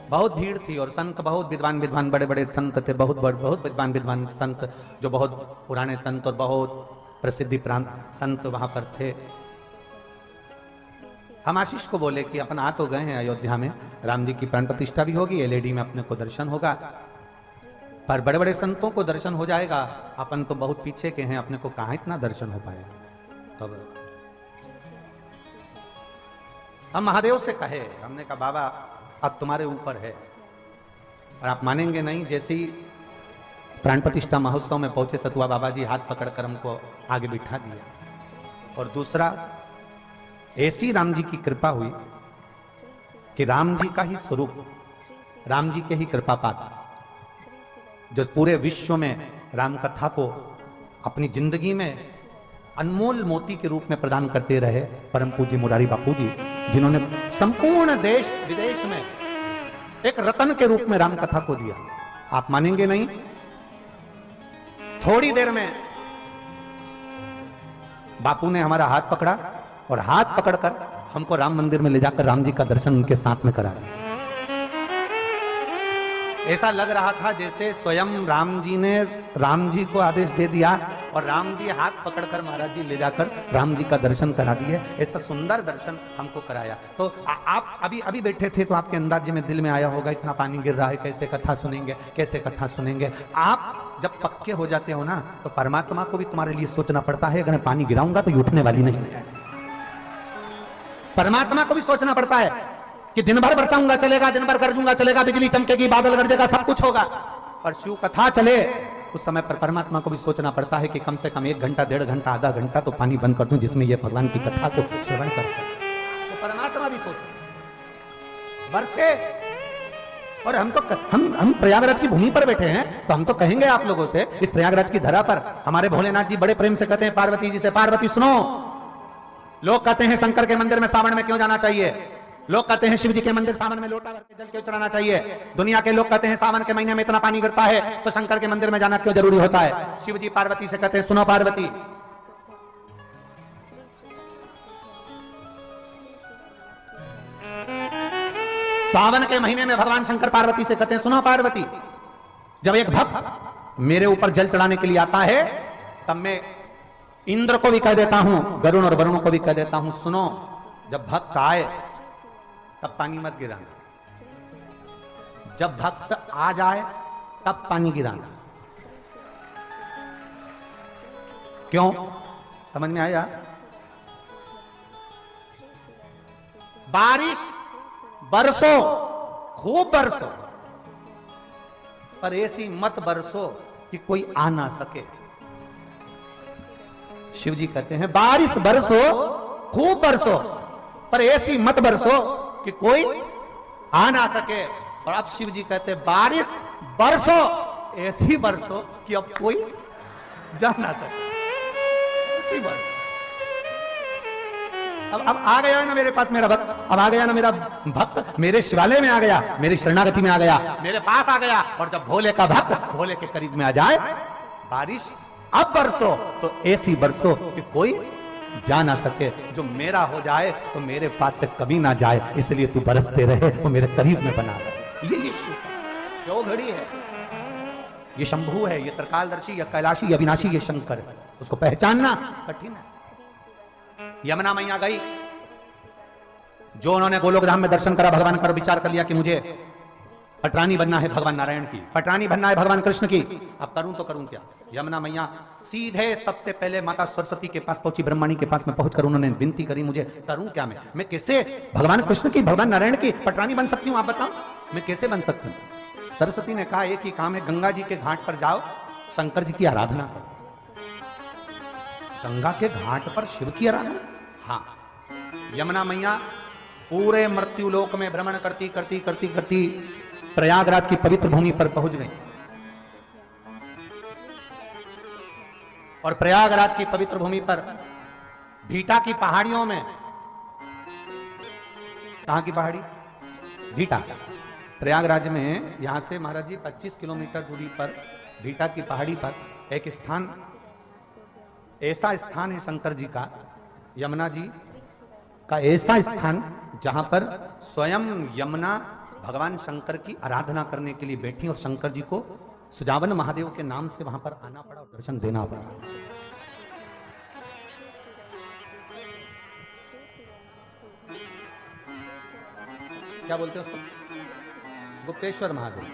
Speaker 1: बहुत भीड़ थी और संत बहुत विद्वान बड़े बड़े संत थे, बहुत विद्वान संत, जो बहुत पुराने संत और बहुत प्रसिद्धि प्रांत संत वहां पर थे। हम आशीष को बोले कि अपन आ तो गए हैं अयोध्या में, राम जी की प्राण प्रतिष्ठा भी होगी, एलईडी में अपने को दर्शन होगा, पर बड़े बड़े संतों को दर्शन हो जाएगा, अपन तो बहुत पीछे के हैं, अपने को कहां इतना दर्शन हो पाएगा। तब हम महादेव से कहे, हमने कहा बाबा अब तुम्हारे ऊपर है, और आप मानेंगे नहीं, जैसे ही प्राण प्रतिष्ठा महोत्सव में पहुंचे, सतुआ बाबा जी हाथ पकड़कर हमको आगे बिठा दिया। और दूसरा, ऐसी राम जी की कृपा हुई कि राम जी का ही स्वरूप, राम जी के ही कृपा पाता, जो पूरे विश्व में राम कथा को अपनी जिंदगी में अनमोल मोती के रूप में प्रदान करते रहे, परम पूज्य मुरारी बापू जी, जिन्होंने संपूर्ण देश विदेश में एक रतन के रूप में राम कथा को दिया। आप मानेंगे नहीं, थोड़ी देर में बापू ने हमारा हाथ पकड़ा और हाथ पकड़कर हमको राम मंदिर में ले जाकर राम जी का दर्शन उनके साथ में करा दिया। ऐसा लग रहा था जैसे स्वयं राम जी ने राम जी को आदेश दे दिया और राम जी हाथ पकड़कर महाराज जी ले जाकर राम जी का दर्शन करा दिए। ऐसा सुंदर दर्शन हमको कराया। तो आप अभी बैठे थे तो आपके अंदाजे में दिल में आया होगा, इतना पानी गिर रहा है, कैसे कथा सुनेंगे, कैसे कथा सुनेंगे। आप जब पक्के हो जाते हो ना, तो परमात्मा को भी तुम्हारे लिए सोचना पड़ता है, अगर मैं पानी गिराऊंगा तो ये उठने वाली नहीं। परमात्मा को भी सोचना पड़ता है कि दिन भर बरसाऊंगा चलेगा, दिन भर गरजूंगा चलेगा, बिजली चमकेगी, बादल गरजेगा, सब कुछ होगा, पर शिव कथा चले उस समय पर परमात्मा को भी सोचना पड़ता है कि कम से कम 1 घंटा, 1.5 घंटा, आधा घंटा तो पानी बंद कर दूं, जिसमें ये भगवान की कथा को श्रवण कर सके। तो परमात्मा भी सोचे बरसे। और हम प्रयागराज की भूमि पर बैठे हैं, तो हम तो कहेंगे आप लोगों से, इस प्रयागराज की धरा पर हमारे भोलेनाथ जी बड़े प्रेम से कहते हैं पार्वती जी से, पार्वती सुनो। लोग कहते हैं शंकर के मंदिर में सावन में क्यों जाना चाहिए, लोग कहते हैं शिव जी के मंदिर सावन में लोटा भर के जल क्यों चढ़ाना चाहिए, दुनिया के लोग कहते हैं सावन के महीने में इतना पानी गिरता है तो शंकर के मंदिर में जाना क्यों जरूरी होता है। शिव जी पार्वती से कहते हैं सुनो पार्वती, सावन के महीने में भगवान शंकर पार्वती से कहते हैं सुनो पार्वती, जब एक भक्त मेरे ऊपर जल चढ़ाने के लिए आता है, तब मैं इंद्र को भी कह देता हूं, गरुण और वरुण को भी कह देता हूं, सुनो जब भक्त आए तब पानी मत गिराना, जब भक्त आ जाए तब पानी गिराना। क्यों, समझ में आया? बारिश बरसो, खूब बरसो, पर ऐसी मत बरसो कि कोई आ ना सके। शिव जी कहते हैं बारिश बरसो, खूब बरसो, पर ऐसी मत बरसो कि कोई आ ना सके। और अब शिव जी कहते हैं बारिश बरसो, ऐसी बरसो कि अब कोई जा ना सके। ऐसी बरसो। अब आ गया ना मेरे पास मेरा भक्त, अब आ गया ना मेरा भक्त, मेरे शिवालय में आ गया, मेरी शरणागति में आ गया, मेरे पास आ गया। और जब भोले का भक्त भोले के करीब में आ जाए, बारिश अब बरसो तो ऐसी बरसो कि कोई जा ना सके, जो मेरा हो जाए तो मेरे पास से कभी ना जाए, इसलिए तू बरसते रहे, वो मेरे करीब में बना रहे। ये शिव क्यों घड़ी है, ये शंभू है, ये त्रिकालदर्शी या कैलाशी अविनाशी, ये शंकर है, उसको पहचानना कठिन है। यमुना मैया गई, जो उन्होंने गोलोक धाम में दर्शन करा, भगवान का विचार कर लिया कि मुझे पटरानी बनना है भगवान नारायण की, पटरानी बनना है भगवान कृष्ण की, अब करूं तो करूं क्या। यमुना मैया सीधे सबसे पहले माता सरस्वती के पास पहुंची, ब्रह्मणी के पास में पहुंचकर उन्होंने विनती करी, मुझे करूं क्या, मैं कैसे भगवान कृष्ण की, भगवान नारायण की पटरानी बन सकती हूं, आप बताओ मैं कैसे बन सकती हूं। सरस्वती ने कहा एक ही काम है, गंगा जी के घाट पर जाओ, शंकर जी की आराधना करो। गंगा के घाट पर शिव की आराधना? हाँ। यमुना मैया पूरे मृत्युलोक में भ्रमण करती करती करती करती प्रयागराज की पवित्र भूमि पर पहुंच गई। और प्रयागराज की पवित्र भूमि पर भीटा की पहाड़ियों में, कहां की पहाड़ी? भीटा। प्रयागराज में यहां से महाराज जी 25 किलोमीटर दूरी पर भीटा की पहाड़ी पर एक स्थान, ऐसा स्थान है शंकर जी का, यमुना जी का ऐसा स्थान जहां पर स्वयं यमुना भगवान शंकर की आराधना करने के लिए बैठी और शंकर जी को सुजावन महादेव के नाम से वहां पर आना पड़ा और दर्शन देना पड़ा। क्या बोलते हैं उसको? गुप्तेश्वर महादेव,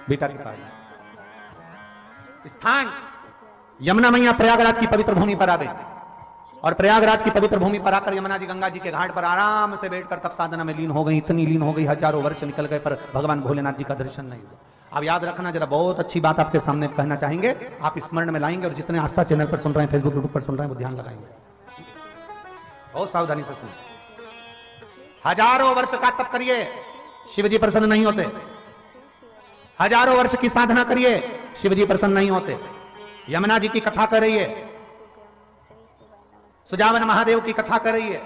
Speaker 1: बीटा की पहाड़ी स्थान। यमुना मैया प्रयागराज की पवित्र भूमि पर आ गई और प्रयागराज की पवित्र भूमि पर आकर यमुना जी गंगा जी के घाट पर आराम से बैठकर तप साधना में लीन हो गई। इतनी लीन हो गई, हजारों वर्ष निकल गए पर भगवान भोलेनाथ जी का दर्शन नहीं हुआ। अब याद रखना, जरा बहुत अच्छी बात आपके सामने कहना चाहेंगे, आप स्मरण में लाएंगे और जितने आस्था चैनल पर सुन रहे हैं, फेसबुक यूट्यूब पर सुन रहे हैं, वो ध्यान लगाएंगे, बहुत सावधानी से सुन। हजारों वर्ष का तप करिए, शिवजी प्रसन्न नहीं होते। हजारों वर्ष की साधना करिए, शिवजी प्रसन्न नहीं होते। यमुना जी की कथा कर रही है, सुजावन महादेव की कथा कर रही है।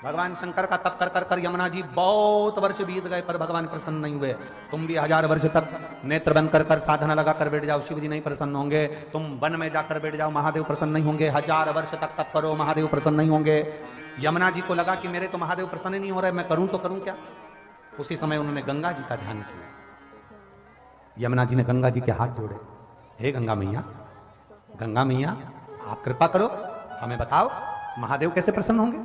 Speaker 1: भगवान शंकर का तप कर कर कर यमुना जी बहुत वर्ष बीत गए पर भगवान प्रसन्न नहीं हुए। तुम भी 1000 वर्ष तक नेत्र बंद कर कर साधना लगा कर बैठ जाओ, शिवजी नहीं प्रसन्न होंगे। तुम वन में जाकर बैठ जाओ, महादेव प्रसन्न नहीं होंगे। 1000 वर्ष तक तप करो, महादेव प्रसन्न नहीं होंगे। यमुना जी को लगा कि मेरे तो महादेव प्रसन्न नहीं हो रहे, मैं करूं तो करूं क्या। उसी समय उन्होंने गंगा जी का ध्यान किया। यमुना जी ने गंगा जी के हाथ जोड़े, हे गंगा मैया, गंगा मैया आप कृपा करो, हमें बताओ महादेव कैसे प्रसन्न होंगे।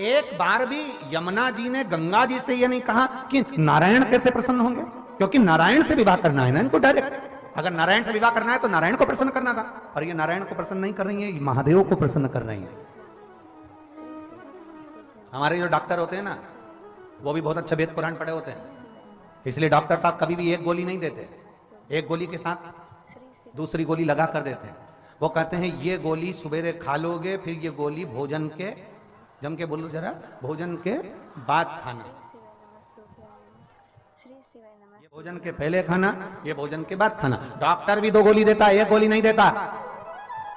Speaker 1: एक बार भी यमुना जी ने गंगा जी से यह नहीं कहा कि नारायण कैसे प्रसन्न होंगे, क्योंकि नारायण से विवाह करना है ना इनको डायरेक्ट। अगर नारायण से विवाह करना है तो नारायण को प्रसन्न करना था, पर ये नारायण को प्रसन्न नहीं कर रही है, महादेव को प्रसन्न कर रही है। हमारे जो डॉक्टर होते हैं ना, वो भी बहुत अच्छा वेद पुराण पढ़े होते हैं, इसलिए डॉक्टर साहब कभी भी एक गोली नहीं देते, एक गोली के साथ दूसरी गोली लगा कर देते हैं। वो कहते हैं ये गोली सवेरे खा लोगे, फिर ये गोली भोजन के, जम के बोलो जरा, भोजन के बाद खाना, ये भोजन के पहले खाना, ये भोजन के बाद खाना। डॉक्टर भी 2 गोली देता है, 1 गोली नहीं देता।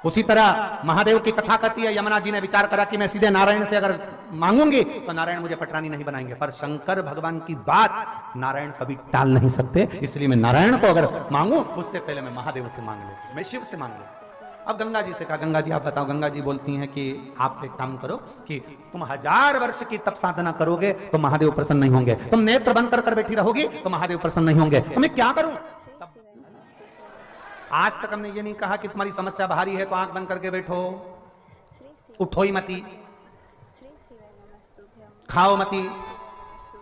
Speaker 1: उसी तरह महादेव की कथा कहती है, यमुना जी ने विचार करा कि मैं सीधे नारायण से अगर मांगूंगी तो नारायण मुझे पटरानी नहीं बनाएंगे, पर शंकर भगवान की बात नारायण कभी टाल नहीं सकते, इसलिए मैं नारायण को अगर मांगू उससे पहले मैं महादेव से मांग लेती, मैं शिव से मांग लेती। अब गंगा जी से कहा, गंगा जी आप बताओ। गंगा जी बोलती हैं कि आप एक काम करो कि तुम 1000 वर्ष की तप साधना करोगे तो महादेव प्रसन्न नहीं होंगे, तुम नेत्र बंद कर बैठी रहोगी तो महादेव प्रसन्न नहीं होंगे, तो मैं क्या करूं। आज तक हमने ये नहीं कहा कि तुम्हारी समस्या भारी है तो आंख बंद करके बैठो, उठो ही मती, खाओ मती,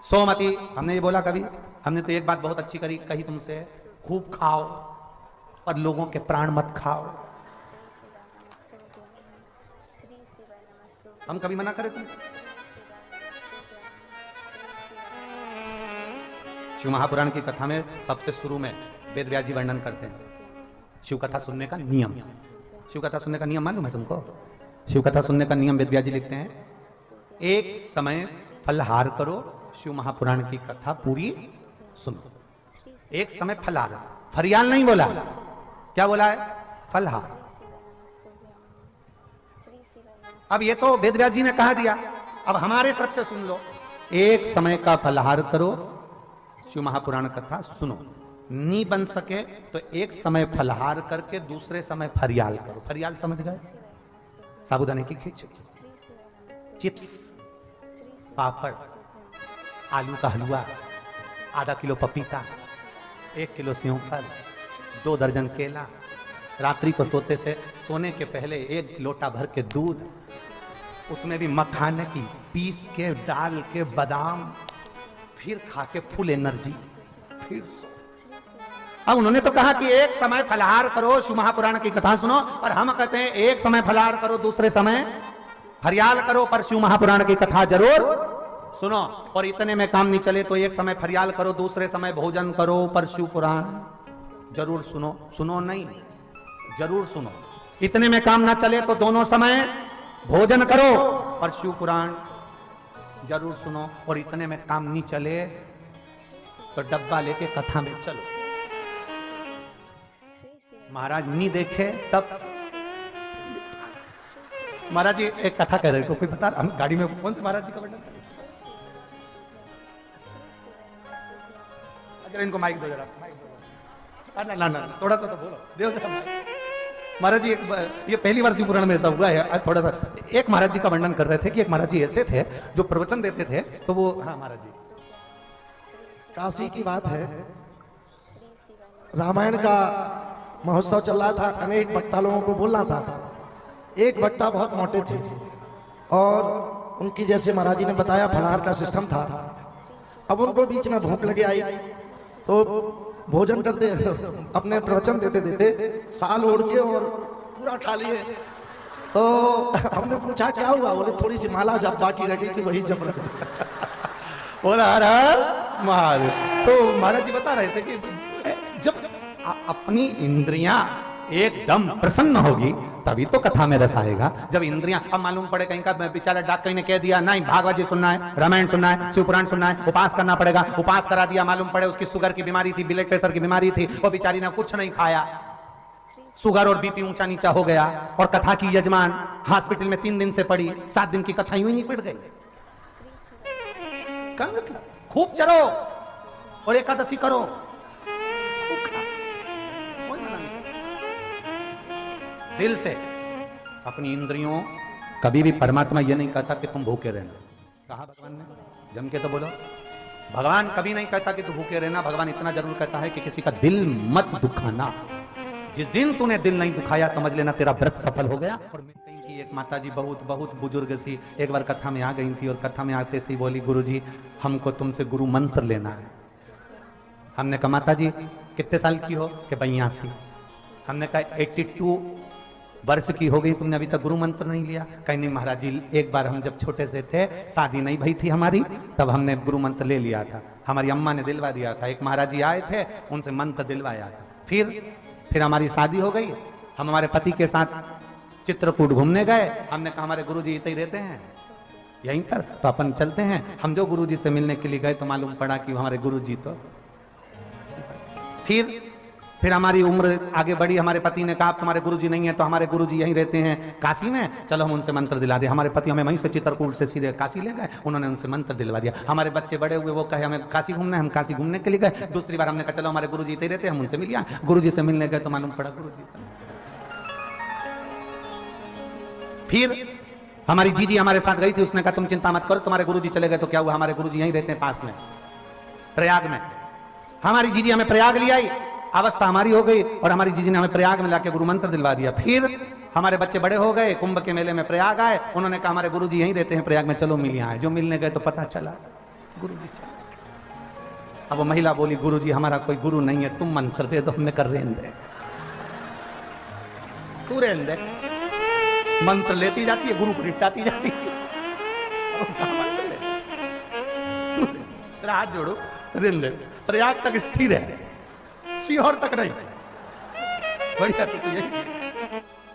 Speaker 1: सो मती। हमने ये बोला कभी? हमने तो एक बात बहुत अच्छी कही तुमसे, खूब खाओ और लोगों के प्राण मत खाओ। हम कभी मना करे थे? शिव महापुराण की कथा में सबसे शुरू में वेद व्यास जी वर्णन करते हैं शिव कथा सुनने का नियम। शिव कथा सुनने का नियम मालूम है तुमको? शिव कथा सुनने का नियम वेद व्यास जी लिखते हैं, एक समय फलहार करो, शिव महापुराण की कथा पूरी सुनो। एक समय फलहार, फरियाल नहीं बोला, क्या बोला है? फलहार। अब ये तो वेद व्यास जी ने कहा दिया, अब हमारे तरफ से सुन लो, एक समय का फलहार करो, शिव महापुराण कथा सुनो। नहीं बन सके तो एक समय फलहार करके दूसरे समय फरियाल करो। फरियाल समझ गए? साबूदाने की खिचड़ी, चिप्स, पापड़, आलू का हलवा, आधा किलो पपीता, 1 किलो सेवफल, 2 दर्जन केला, रात्रि को सोने के पहले 1 लोटा भर के दूध, उसमें भी मखाने की पीस के डाल के बादाम, फिर खा के फुल एनर्जी, फिर अब उन्होंने तो कहा कि एक समय फलहार करो, शिव महापुराण की कथा सुनो, और हम कहते हैं एक समय फलहार करो, दूसरे समय फरियाल करो, पर शिव महापुराण की कथा जरूर सुनो, और इतने में काम नहीं चले तो एक समय फरियाल करो, दूसरे समय भोजन करो, पर शिव पुराण जरूर सुनो। सुनो नहीं, जरूर सुनो। इतने में काम ना चले तो दोनों समय भोजन करो, पर शिव पुराण जरूर सुनो। और इतने में काम नहीं चले तो डब्बा लेके कथा में चलो। महाराज नहीं देखे तब महाराज जी एक कथा कह रहे, कोई बता, हम गाड़ी में कौन से महाराज जी का वर्णन करें? अगर इनको माइक दो जरा, माइक दो। ना ना थोड़ा सा तो बोलो, देव जरा महाराज जी। ये पहली बार शिव पुराण में ऐसा हुआ है। थोड़ा सा एक महाराज जी का वर्णन कर रहे थे कि एक महाराज जी ऐसे थे जो प्रवचन देते थे, तो वो, हाँ महाराज जी,
Speaker 2: काशी की बात है, रामायण का महोत्सव चल रहा था, अनेक वक्ता लोगों को बोलना था। एक वक्ता बहुत मोटे थे और उनकी, जैसे महाराज जी ने बताया, फलाहार का सिस्टम था। अब उनको बीच में भूख लगी आई तो भोजन करते, अपने प्रवचन देते देते साल ओढ़ के और पूरा खा लिए। तो हमने पूछा क्या हुआ? बोले थोड़ी सी माला जब बाकी रखी थी वही जब रख
Speaker 1: बोला महाराज। तो महाराज जी बता रहे थे कि जब अपनी इंद्रियां एकदम प्रसन्न होगी तभी तो कथा में रस आएगा। जब इंद्रियां, अब मालूम पड़े कहीं का बेचारा डॉक्टर कहीं ने कह दिया नहीं भागवत जी सुनना है, रामायण सुनना है, शिव पुराण सुनना है, उपास करना पड़ेगा, उपास करा दिया, मालूम पड़े उसकी शुगर की बीमारी थी, ब्लड प्रेशर की बीमारी थी, वो बेचारी ने कुछ नहीं खाया, शुगर और बीपी ऊंचा नीचा हो गया, और कथा की यजमान हॉस्पिटल में 3 दिन से पड़ी, 7 दिन की कथा यूं ही निपट गई। खूब चलो और एकादशी करो, दिल से अपनी इंद्रियों। कभी भी परमात्मा ये नहीं कहता कि तुम भूखे रहना, कहा भगवान ने? जम के तो बोलो। भगवान कभी नहीं कहता कि तू भूखे रहना, भगवान इतना जरूर कहता है कि किसी का दिल मत दुखाना। जिस दिन तूने दिल नहीं दुखाया समझ लेना तेरा व्रत सफल हो गया। और मैं कहीं की एक माता जी बहुत बुजुर्ग सी एक बार कथा में आ गई थी, और कथा में आते से बोली, गुरुजी हमको तुमसे गुरु मंत्र लेना है। हमने कहा माता जी कितने साल की हो? कि 82। हमने कहा 82 वर्ष की हो गई, तुमने अभी तक गुरु मंत्र नहीं लिया? कहीं नहीं महाराज जी, एक बार हम जब छोटे से थे, शादी नहीं भई थी हमारी, तब हमने गुरु मंत्र ले लिया था, हमारी अम्मा ने दिलवा दिया था। एक महाराज जी आए थे, उनसे मंत्र दिलवाया था। फिर हमारी शादी हो गई, हम हमारे पति के साथ चित्रकूट घूमने गए। हमने कहा हमारे गुरु जी इतने ही रहते हैं यहीं पर, तो अपन चलते हैं। हम जो गुरु जी से मिलने के लिए गए तो मालूम पड़ा कि हमारे गुरु जी तो फिर हमारी उम्र आगे बढ़ी। हमारे पति ने कहा तुम्हारे गुरुजी नहीं है, तो हमारे गुरुजी यहीं रहते हैं काशी में, चलो हम उनसे मंत्र दिला दे। हमारे पति हमें वहीं से चित्रकूट से सीधे काशी ले गए, उन्होंने उनसे मंत्र दिलवा दिया। हमारे बच्चे बड़े हुए, वो कहे हमें काशी घूमना है, हम काशी घूमने के लिए गए। दूसरी बार हमने कहा चलो हमारे गुरुजी इतने रहते हैं, हम उनसे मिल गया। गुरुजी से मिलने गए तो मालूम पड़ा गुरुजी। फिर हमारी जीजी हमारे साथ गई थी, उसने कहा तुम चिंता मत करो, तुम्हारे गुरुजी चले गए तो क्या हुआ, हमारे गुरुजी यहीं रहते हैं पास में प्रयाग में। हमारी जीजी हमें प्रयाग ले आई, अवस्था हमारी हो गई, और हमारी जीजी ने हमें प्रयाग में लाके गुरु मंत्र दिलवा दिया। फिर हमारे बच्चे बड़े हो गए, कुंभ के मेले में प्रयाग आए, उन्होंने कहा हमारे गुरुजी यहीं रहते हैं प्रयाग में, चलो मिल आए। जो मिलने गए तो पता चला गुरुजी चले। अब वो महिला बोली गुरुजी हमारा कोई गुरु नहीं है, तुम मंत्र दे दो। हमने कर रेन दे, तू रेन दे। मंत्र लेती जाती है, गुरु को निपटाती जाती है। हाथ जोड़ो, रेन दे। प्रयाग तक स्थिर है, सीहोर तक नहीं। बढ़िया।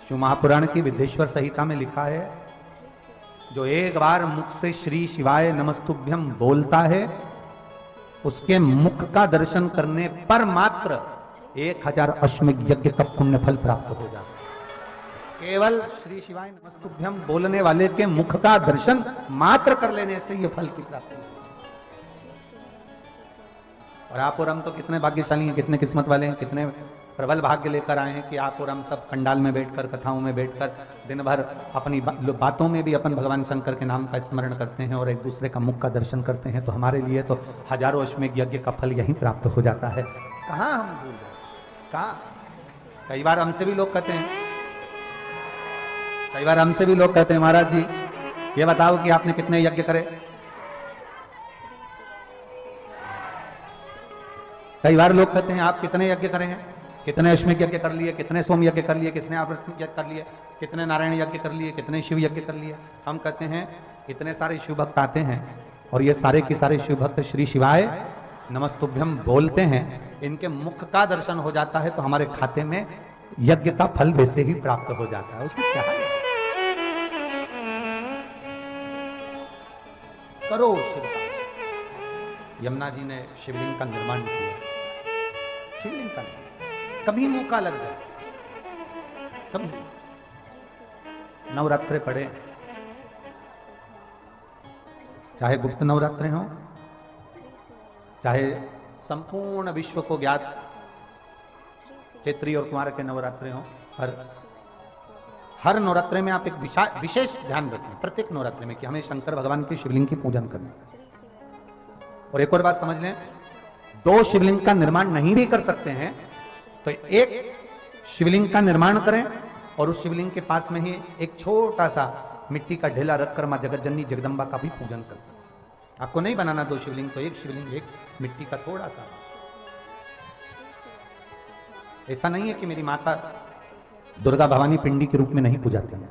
Speaker 1: शिव महापुराण की विद्येश्वर संहिता में लिखा है, जो एक बार मुख से श्री शिवाय नमस्तुभ्यम बोलता है, उसके मुख का दर्शन करने पर मात्र 1000 अश्वमेध यज्ञ का पुण्य फल प्राप्त हो जाता है। केवल श्री शिवाय नमस्तुभ्यम बोलने वाले के मुख का दर्शन मात्र कर लेने से यह फल की प्राप्ति। और आप और हम तो कितने भाग्यशाली हैं, कितने किस्मत वाले हैं, कितने प्रबल भाग्य लेकर आए हैं कि आप और हम सब पंडाल में बैठकर, कथाओं में बैठकर दिन भर अपनी बातों में भी अपन भगवान शंकर के नाम का स्मरण करते हैं और एक दूसरे का मुख का दर्शन करते हैं। तो हमारे लिए तो हजारों अश्वमेध यज्ञ का फल यहीं प्राप्त हो जाता है। कहाँ हम भूल गए, कहाँ? कई बार हमसे भी लोग कहते हैं, महाराज जी ये बताओ कि आपने कितने यज्ञ करे? कई बार लोग कहते हैं आप कितने यज्ञ करे हैं, कितने अश्वमेध यज्ञ कर लिए, कितने सोम यज्ञ कर लिए, कितने आवर्त यज्ञ कर लिए, कितने नारायण यज्ञ कर लिए, कितने शिव यज्ञ कर लिए। हम कहते हैं इतने सारे शिव भक्त आते हैं, और ये सारे के सारे शिव भक्त श्री शिवाय नमस्तुभ्यम बोलते हैं, इनके मुख का दर्शन हो जाता है तो हमारे खाते में यज्ञ का फल वैसे ही प्राप्त हो जाता है। उसमें क्या है? करो शिव का। यमुना जी ने शिवलिंग का निर्माण किया, शिवलिंग का कभी मौका लग जाए, कभी नवरात्रे पड़े, चाहे गुप्त नवरात्रे हों, चाहे संपूर्ण विश्व को ज्ञात चैत्री और कुमार के नवरात्रे हों, हर नवरात्रे में आप एक विशेष ध्यान रखें, प्रत्येक नवरात्रे में, कि हमें शंकर भगवान के शिवलिंग की पूजन करना। और एक और बात समझ लें, दो शिवलिंग का निर्माण नहीं भी कर सकते हैं तो एक शिवलिंग का निर्माण करें और उस शिवलिंग के पास में ही एक छोटा सा मिट्टी का ढेला रखकर मां जगत जननी जगदम्बा का भी पूजन कर सकते हैं। आपको नहीं बनाना दो शिवलिंग, तो एक शिवलिंग, एक मिट्टी का थोड़ा सा। ऐसा नहीं है कि मेरी माता दुर्गा भवानी पिंडी के रूप में नहीं पूजाती है।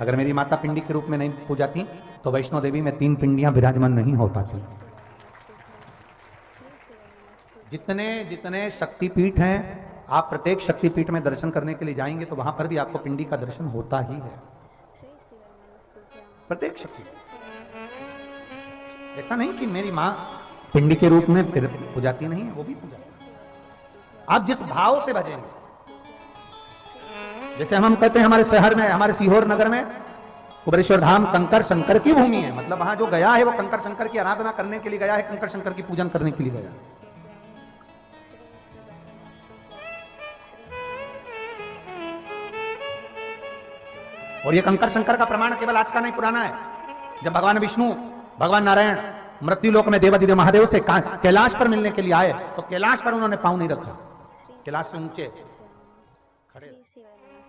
Speaker 1: अगर मेरी माता पिंडी के रूप में नहीं पूजाती तो वैष्णो देवी में 3 पिंडियां विराजमान नहीं हो पाती। जितने जितने शक्तिपीठ हैं, आप प्रत्येक शक्तिपीठ में दर्शन करने के लिए जाएंगे तो वहां पर भी आपको पिंडी का दर्शन होता ही है, प्रत्येक शक्ति। ऐसा नहीं कि मेरी मां पिंडी के रूप में पूजाती नहीं है, वो भी पूजाती है। आप जिस भाव से भजेंगे, जैसे हम कहते हैं हमारे शहर में, हमारे सीहोर नगर में कुबेरेश्वर धाम कंकर शंकर की भूमि है, मतलब वहां जो गया है वो कंकर शंकर की आराधना करने के लिए गया है, कंकर शंकर की पूजन करने के लिए गया है। और ये कंकर शंकर का प्रमाण केवल आज का नहीं, पुराना है। जब भगवान विष्णु, भगवान नारायण मृत्यु लोक में देवादिदेव महादेव से कैलाश पर मिलने के लिए आए तो कैलाश पर उन्होंने पांव नहीं रखा, कैलाश से ऊंचे खड़े।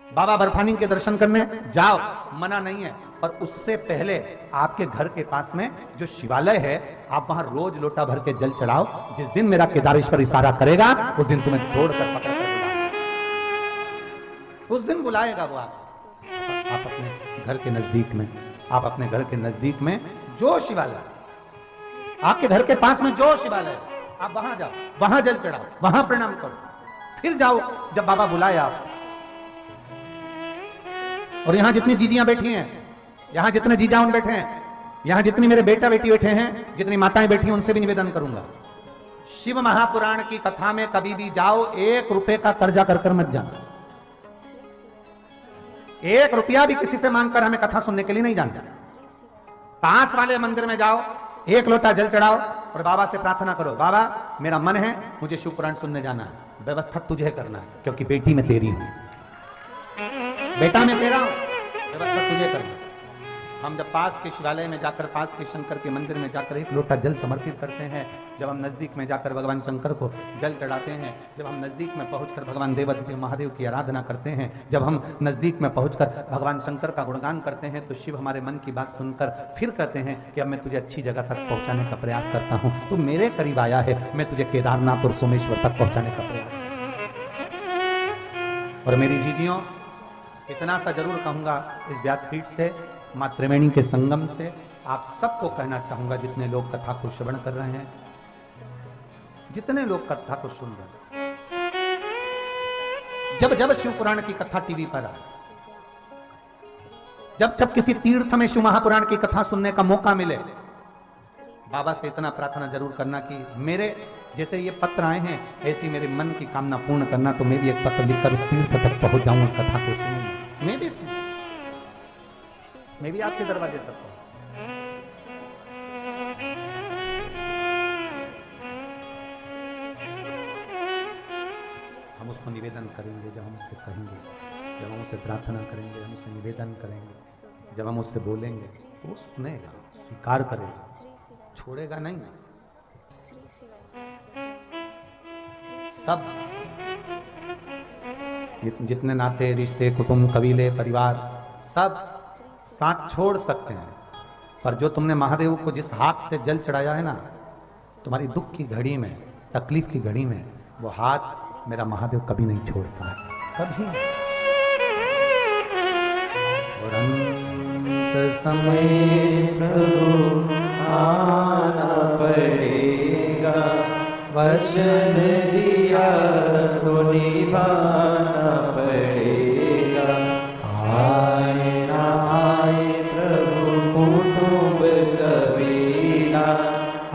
Speaker 1: बाबा बर्फानी के दर्शन करने जाओ, मना नहीं है, पर उससे पहले आपके घर के पास में जो शिवालय है, आप वहां रोज लोटा भर के जल चढ़ाओ। जिस दिन मेरा केदारेश्वर इशारा करेगा उस दिन तुम्हें दौड़कर पकड़ कर बुलाएगा, उस दिन बुलाएगा वो आप अपने घर के नजदीक में, आप अपने घर के नजदीक में जो शिवालय, आपके घर के पास में जो शिवालय, आप वहां जाओ, वहां जल चढ़ाओ, वहां प्रणाम करो, फिर जाओ जब बाबा बुलाए आप। और यहां जितनी जीजियां बैठी हैं, यहां जितने जीजाउन बैठे हैं, यहां जितनी मेरे बेटा बेटी बैठे हैं, जितनी माताएं बैठी हैं, उनसे भी निवेदन करूंगा, शिव महापुराण की कथा में कभी भी जाओ, 1 रुपए का कर्जा कर कर मत जाना। 1 रुपया भी किसी से मांगकर हमें कथा सुनने के लिए नहीं जाना। पास वाले मंदिर में जाओ, 1 लोटा जल चढ़ाओ और बाबा से प्रार्थना करो, बाबा मेरा मन है मुझे शिव पुराण सुनने जाना है, व्यवस्था तुझे करना है, क्योंकि बेटी में तेरी हूं, बेटा मैं तेरा हूं, व्यवस्था तुझे करना। हम जब पास के शिवालय में जाकर, पास के शंकर के मंदिर में जाकर 1 लोटा जल समर्पित करते हैं, जब हम नजदीक में जाकर भगवान शंकर को जल चढ़ाते हैं, जब हम नजदीक में पहुंचकर भगवान देवादिदेव महादेव की आराधना करते हैं, जब हम नजदीक में पहुंचकर भगवान शंकर का गुणगान करते हैं, तो शिव हमारे मन की बात सुनकर फिर कहते हैं कि अब मैं तुझे अच्छी जगह तक पहुंचाने का प्रयास करता हूं, तू मेरे करीब आया है, मैं तुझे केदारनाथ और सोमेश्वर तक पहुंचाने का प्रयास करता हूं। और मेरी जीजियों, इतना सा जरूर कहूंगा इस व्यासपीठ से, मां त्रिवेणी के संगम से आप सबको कहना चाहूंगा, जितने लोग कथा को श्रवण कर रहे हैं, जितने लोग कथा को सुन रहे हैं, जब जब शिव पुराण की कथा टीवी पर आए, जब जब किसी तीर्थ में शिव महापुराण की कथा सुनने का मौका मिले, बाबा से इतना प्रार्थना जरूर करना कि मेरे जैसे ये पत्र आए हैं, ऐसी मेरे मन की कामना पूर्ण करना, तो मैं भी एक पत्र लिखकर उस तीर्थ तक पहुंच जाऊंगा, कथा को सुनूंगा, मैं भी आपके दरवाजे तक पहुंच। हम उसको निवेदन करेंगे, जब हम उससे कहेंगे, जब हम उससे प्रार्थना करेंगे, हम उससे निवेदन करेंगे, जब हम उससे बोलेंगे, वो सुनेगा, स्वीकार करेगा, छोड़ेगा नहीं। सब जितने नाते रिश्ते कुटुंब कबीले परिवार सब साथ छोड़ सकते हैं, पर जो तुमने महादेव को जिस हाथ से जल चढ़ाया है ना, तुम्हारी दुख की घड़ी में, तकलीफ की घड़ी में, वो हाथ मेरा महादेव कभी नहीं छोड़ता है, कभी। और अंत समय प्रभु
Speaker 3: आना पड़ेगा, वचन दिया तो निभाना पड़ेगा। आए ना आए प्रभु कुटुंब कबीला,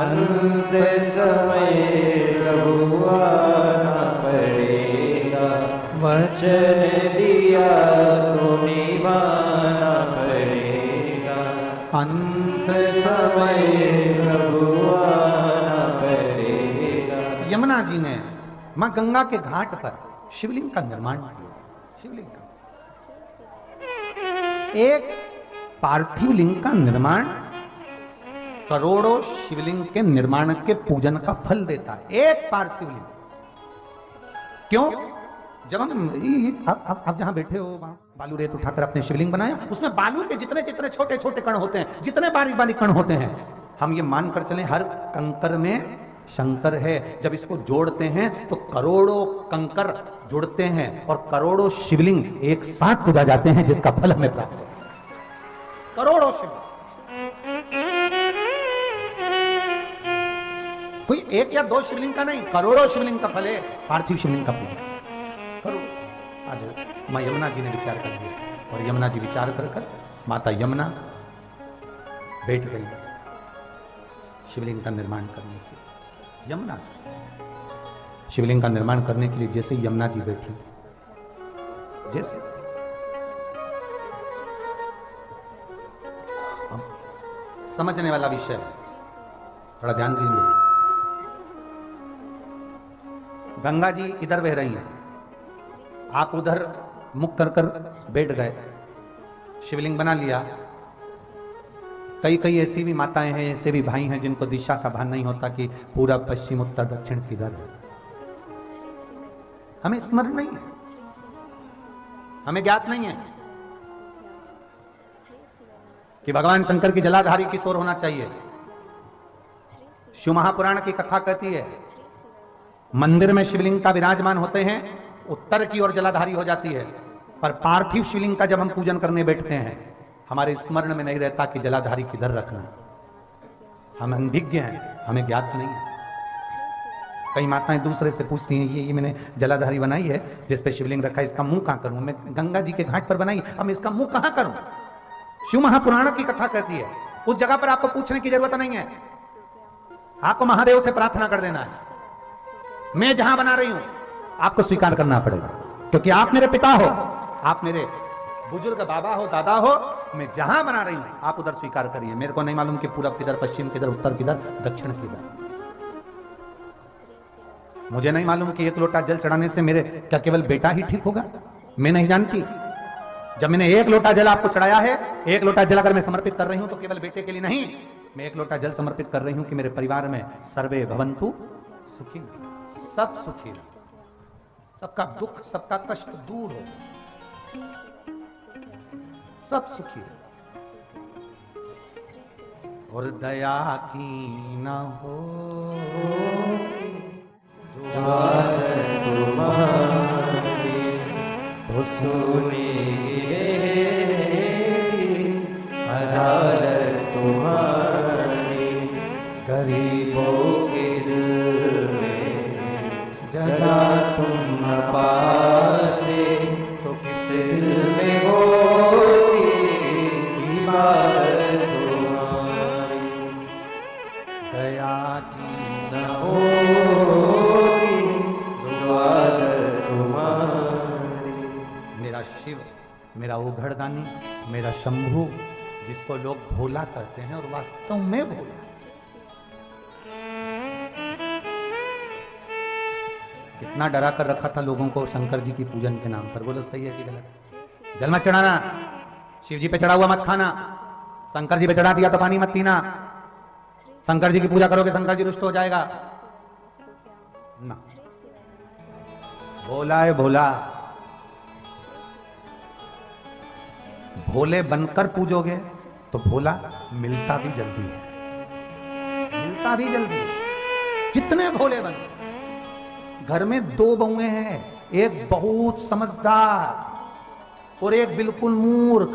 Speaker 3: अंत समय प्रभु आना पड़ेगा, वचन दिया तो निभाना पड़ेगा। अंत समय प्रभु आना पड़ेगा।
Speaker 1: यमुना जी ने मां गंगा के घाट पर शिवलिंग का निर्माण किया। शिवलिंग का एक पार्थिव लिंग का निर्माण करोड़ों शिवलिंग के निर्माण के पूजन का फल देता है। एक पार्थिव लिंग क्यों? जब हम आप जहां बैठे हो वहां बालू रेत उठाकर अपने शिवलिंग बनाया, उसमें बालू के जितने जितने छोटे छोटे कण होते हैं, जितने बारीक बारीक कण होते हैं, हम ये मानकर चलें हर कंकर में शंकर है। जब इसको जोड़ते हैं तो करोड़ों कंकर जुड़ते हैं और करोड़ों शिवलिंग एक साथ पूजा जाते हैं, जिसका फल हमें प्राप्त होता है। करोड़ों शिवलिंग, कोई एक या दो शिवलिंग का नहीं, करोड़ों शिवलिंग का फल है पार्थिव शिवलिंग का पूजा। करोड़। आज मां यमुना जी ने विचार कर दिया और यमुना जी विचार कर माता यमुना बैठ गई शिवलिंग का निर्माण करने के लिए। यमुना शिवलिंग का निर्माण करने के लिए जैसे यमुना जी बैठी, जैसे समझने वाला विषय है, थोड़ा ध्यान देंगे। गंगा जी इधर बह रही हैं, आप उधर मुख कर कर बैठ गए, शिवलिंग बना लिया। कई कई ऐसी भी माताएं हैं, ऐसे भी भाई हैं जिनको दिशा का भान नहीं होता कि पूरब पश्चिम उत्तर दक्षिण किधर है। हमें स्मरण नहीं है, हमें ज्ञात नहीं है कि भगवान शंकर की जलाधारी किस ओर होना चाहिए। शिव महापुराण की कथा कहती है मंदिर में शिवलिंग का विराजमान होते हैं, उत्तर की ओर जलाधारी हो जाती है, पर पार्थिव शिवलिंग का जब हम पूजन करने बैठते हैं हमारे स्मरण में नहीं रहता कि जलाधारी किधर रखना। हम अनभिज्ञ हैं, हमें ज्ञात नहीं है। कई माताएं दूसरे से पूछती हैं ये मैंने जलाधारी बनाई है जिस पे शिवलिंग रखा है, इसका मुंह कहां करूं? मैं गंगा जी के घाट पर बनाई, अब मैं इसका मुंह कहां करूं? शिव महापुराण की कथा कहती है उस जगह पर आपको पूछने की जरूरत नहीं है, आपको महादेव से प्रार्थना कर देना है। मैं जहां बना रही हूं आपको स्वीकार करना पड़ेगा, क्योंकि आप मेरे पिता हो, आप मेरे बुजुर्ग बाबा हो, दादा हो। मैं जहां बना रही हूं आप उधर स्वीकार करिए। मेरे को नहीं मालूम कि पूरब किधर, पश्चिम किधर, उत्तर किधर, दक्षिण किधर। मुझे नहीं मालूम कि एक लोटा जल चढ़ाने से मेरे क्या केवल बेटा ही ठीक होगा, मैं नहीं जानती। जब मैंने एक लोटा जल आपको चढ़ाया है, एक लोटा जल अगर मैं समर्पित कर रही हूं तो केवल बेटे के लिए नहीं, मैं एक लोटा जल समर्पित कर रही हूं कि मेरे परिवार में सर्वे भवन्तु सुखी, सब सुखी रहो, सबका दुख सबका कष्ट दूर हो, सब सुखी रहो और दया की न हो
Speaker 3: जो आदत तुम्हारी तो सुनिए, अदालत तुम्हारी गरीबों के दिल में जगह तुम न पाते, तो किस दिल में होती इबादत तुम्हारी। दया की न होगी जो आदत तुम्हारी।
Speaker 1: मेरा शिव, मेरा उघड़दानी, मेरा शंभू, जिसको लोग भोला कहते हैं और वास्तव में भोला। कितना डरा कर रखा था लोगों को शंकर जी की पूजन के नाम पर। बोलो सही है कि गलत? जल मत चढ़ाना, शिव जी पे चढ़ा हुआ मत खाना, शंकर जी पे चढ़ा दिया तो पानी मत पीना, शंकर जी की पूजा करोगे शंकर जी रुष्ट हो जाएगा ना। भोला है भोला, भोले बनकर पूजोगे तो भोला मिलता भी जल्दी है, मिलता भी जल्दी है। जितने भोले बन, घर में दो बहुएं हैं, एक बहुत समझदार और एक बिल्कुल मूर्ख।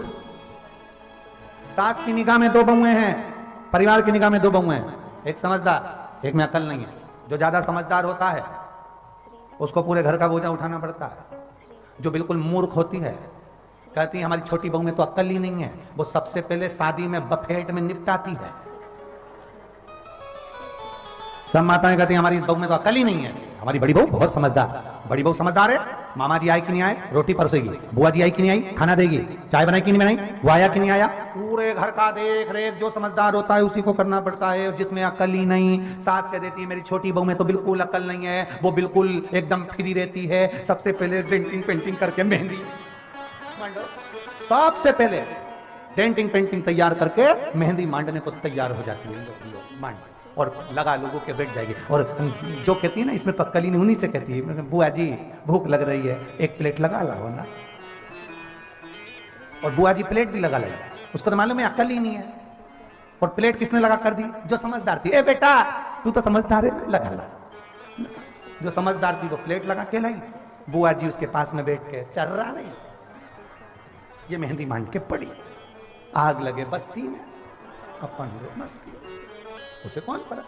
Speaker 1: सास की निगाह में दो बहुएं हैं, परिवार की निगाह में दो बहुएं हैं, एक समझदार, एक में अकल नहीं है। जो ज्यादा समझदार होता है उसको पूरे घर का बोझा उठाना पड़ता है। जो बिल्कुल मूर्ख होती है, कहती है हमारी छोटी बहू में तो अक्ल ही नहीं है, वो सबसे पहले शादी में बफेट में निपटाती है। सब माताएं कहती हैं हमारी इस बहू में तो अक्ल ही नहीं है, हमारी बड़ी बहू बहुत समझदार। बड़ी बहू समझदार है, मामा जी आए कि नहीं आए, रोटी परसेगी, बुआ जी आई कि नहीं आई, खाना देगी, चाय बनाई कि नहीं बनाई, वो आया कि नहीं आया, पूरे घर का देख रेख जो समझदार होता है उसी को करना पड़ता है। जिसमें अकल ही नहीं, सास कह देती है मेरी छोटी बहू में तो बिल्कुल अकल नहीं है, वो बिल्कुल एकदम फ्री रहती है, सबसे पहले डेंटिंग पेंटिंग करके मेहंदी, सबसे पहले डेंटिंग पेंटिंग तैयार करके मेहंदी मांडने को तैयार हो जाती है, मांड और लगा लोगों के बैठ जाएगी। और जो कहती है ना इसमें तो अक्ल ही नहीं, उन्हीं से कहती है बुआ जी भूख लग रही है, एक प्लेट लगा लाओ ना। और बुआ जी प्लेट भी लगा लाई, उसको तो मालूम है अक्ल ही नहीं है। और प्लेट किसने लगा कर दी, जो समझदार थी, ए बेटा तू तो समझदार है ना, लगा ला। जो समझदार थी वो प्लेट लगा के लाई, बुआ जी उसके पास में बैठ के चर्रा रही, ये मेहंदी मांड के पड़ी, आग लगे बस्ती में, अपन लोग मस्ती, उसे कौन पड़ा।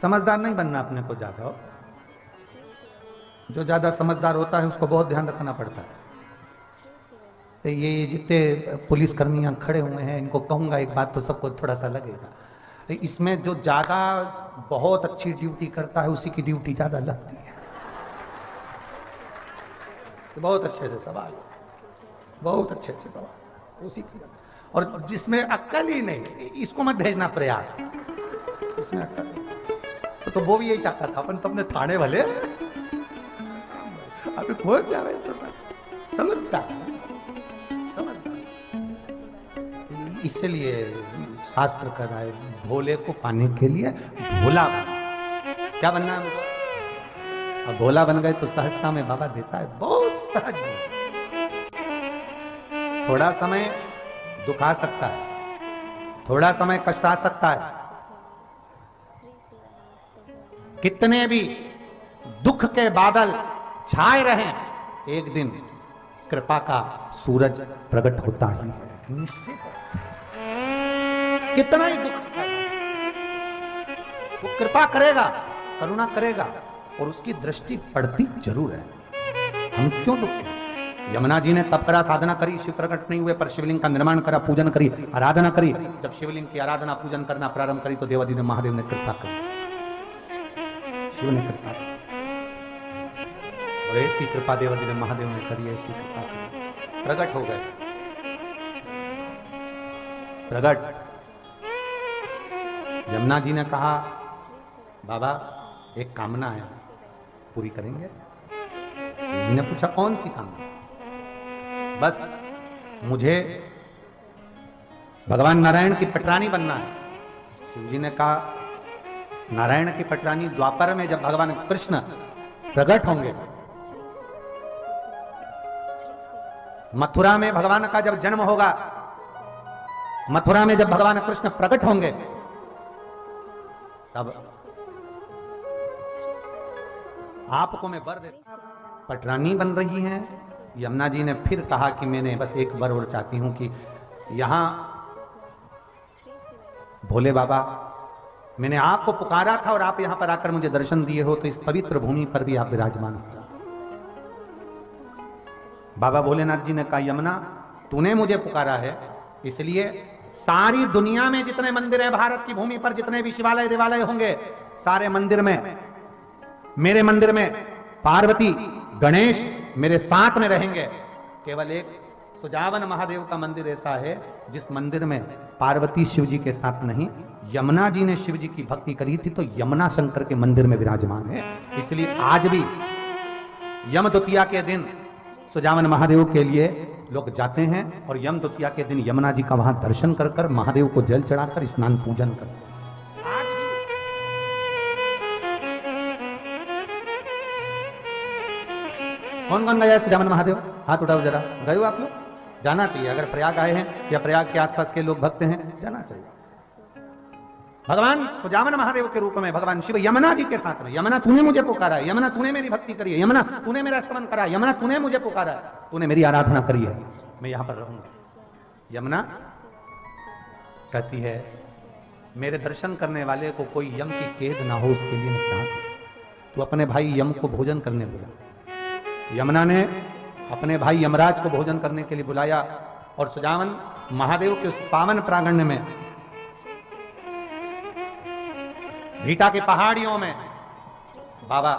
Speaker 1: समझदार नहीं बनना अपने को ज्यादा हो, जो ज्यादा समझदार होता है उसको बहुत ध्यान रखना पड़ता है। तो ये जितने पुलिसकर्मी खड़े हुए हैं इनको कहूंगा एक बात तो सबको थोड़ा सा लगेगा, इसमें जो ज्यादा बहुत अच्छी ड्यूटी करता है उसी की ड्यूटी ज्यादा लगती है। तो बहुत अच्छे से सवाल, बहुत अच्छे से सवाल उसी की। और जिसमें अक्ल ही नहीं इसको मत भेजना प्रयाग, इसमें अक्ल तो वो भी यही चाहता था अपन तुमने थाने वाले अभी खोल क्या समझता इसलिए शास्त्र कर रहा है भोले को पाने के लिए भोला क्या बनना है हमको। अब भोला बन गए तो सहजता में बाबा देता है, बहुत सहज। थोड़ा समय दुख आ सकता है, थोड़ा समय कष्ट आ सकता है, कितने भी दुख के बादल छाए रहें, एक दिन कृपा का सूरज प्रकट होता ही है। कितना ही दुख वो कृपा करेगा, करुणा करेगा और उसकी दृष्टि पड़ती जरूर है। हम क्यों दुखी हैं? यमुना जी ने तप करा, साधना करी, शिव प्रकट नहीं हुए पर शिवलिंग का निर्माण करा, पूजन करी, आराधना करी। जब शिवलिंग की आराधना पूजन करना प्रारंभ करी तो देवादिदेव महादेव ने कृपा करी, शिव ने कृपा की। और ऐसी कृपा देवादिदेव महादेव ने करी, ऐसी कृपा करी, प्रकट हो गए। प्रकट यमुना जी ने कहा बाबा एक कामना है, पूरी करेंगे? शिव जी ने पूछा कौन सी कामना? बस मुझे भगवान नारायण की पटरानी बनना है। शिव जी ने कहा नारायण की पटरानी द्वापर में जब भगवान कृष्ण प्रकट होंगे, मथुरा में भगवान का जब जन्म होगा, मथुरा में जब भगवान कृष्ण प्रकट होंगे तब आपको मैं वर देता। पटरानी बन रही हैं। यमुना जी ने फिर कहा कि मैंने बस एक वर और चाहती हूं कि यहां भोले बाबा मैंने आपको पुकारा था और आप यहां पर आकर मुझे दर्शन दिए हो, तो इस पवित्र भूमि पर भी आप विराजमान हो। बाबा भोलेनाथ जी ने कहा यमुना तूने मुझे पुकारा है, इसलिए सारी दुनिया में जितने मंदिर हैं, भारत की भूमि पर जितने भी शिवालय देवालय होंगे, सारे मंदिर में, मेरे मंदिर में पार्वती गणेश मेरे साथ में रहेंगे। केवल एक सुजावन महादेव का मंदिर ऐसा है जिस मंदिर में पार्वती शिव जी के साथ नहीं, यमुना जी ने शिव जी की भक्ति करी थी तो यमुना शंकर के मंदिर में विराजमान है। इसलिए आज भी यम द्वितीया के दिन सुजावन महादेव के लिए लोग जाते हैं और यम द्वितीया के दिन यमुना जी का वहां दर्शन कर कर महादेव को जल चढ़ाकर स्नान पूजन करते हैं। कौन कौन गया सुजावन महादेव? हाथ उठाओ जरा। गए हो आप लोग? जाना चाहिए। अगर प्रयाग आए हैं या प्रयाग के आसपास के लोग भक्त हैं, जाना चाहिए। भगवान सुजावन महादेव के रूप में भगवान शिव यमुना जी के साथ में, यमुना तूने मुझे पुकारा है, यमुना तूने मेरी भक्ति करी है, यमुना तूने मेरा स्तमन करा है, यमुना तूने मुझे पुकारा है, तूने मेरी आराधना करी है, मैं यहां पर रहूंगा। यमुना कहती है मेरे दर्शन करने वाले को कोई यम की कैद ना हो, उसके लिए मैं क्या करूं? तू अपने भाई यम को भोजन करने बुला। यमुना ने अपने भाई यमराज को भोजन करने के लिए बुलाया और सुजावन महादेव के उस पावन प्रांगण में, भीटा की पहाड़ियों में बाबा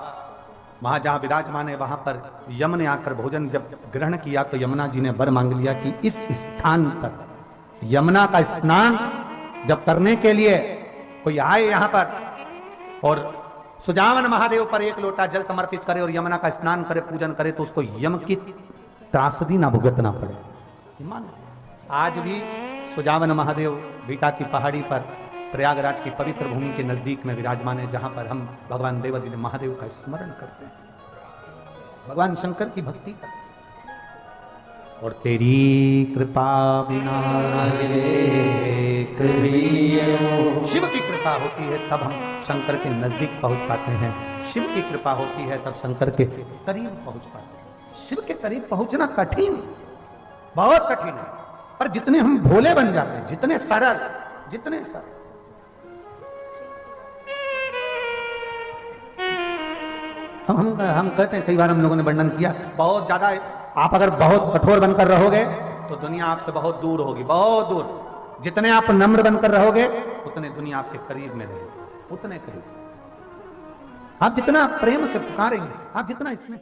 Speaker 1: वहां जहां विराजमान है, वहां पर यम ने आकर भोजन जब ग्रहण किया तो यमुना जी ने वर मांग लिया कि इस स्थान पर यमुना का स्नान जब करने के लिए कोई आए यहां पर और सुजावन महादेव पर एक लोटा जल समर्पित करे और यमुना का स्नान करे, पूजन करे, तो उसको यम की त्रासदी ना भुगतना पड़े। आज भी सुजावन महादेव भीटा की पहाड़ी पर प्रयागराज की पवित्र भूमि के नजदीक में विराजमान है, जहां पर हम भगवान देवादिदेव महादेव का स्मरण करते हैं, भगवान शंकर की भक्ति करते हैं। और तेरी कृपा बिना शिव की कृपा होती है तब हम शंकर के नजदीक पहुंच पाते हैं, शिव की कृपा होती है तब शंकर के करीब पहुंच पाते हैं। शिव के करीब पहुंचना कठिन, बहुत कठिन है, पर जितने हम भोले बन जाते हैं, जितने सरल, जितने सरल, हम कहते हैं, कई बार हम लोगों ने वर्णन किया, बहुत ज्यादा आप अगर बहुत कठोर बनकर रहोगे तो दुनिया आपसे बहुत दूर होगी, बहुत दूर। जितने आप नम्र बनकर रहोगे उतने दुनिया आपके करीब में रहेगी, उतने करीब। आप जितना प्रेम से पुकारेंगे, आप जितना इसमें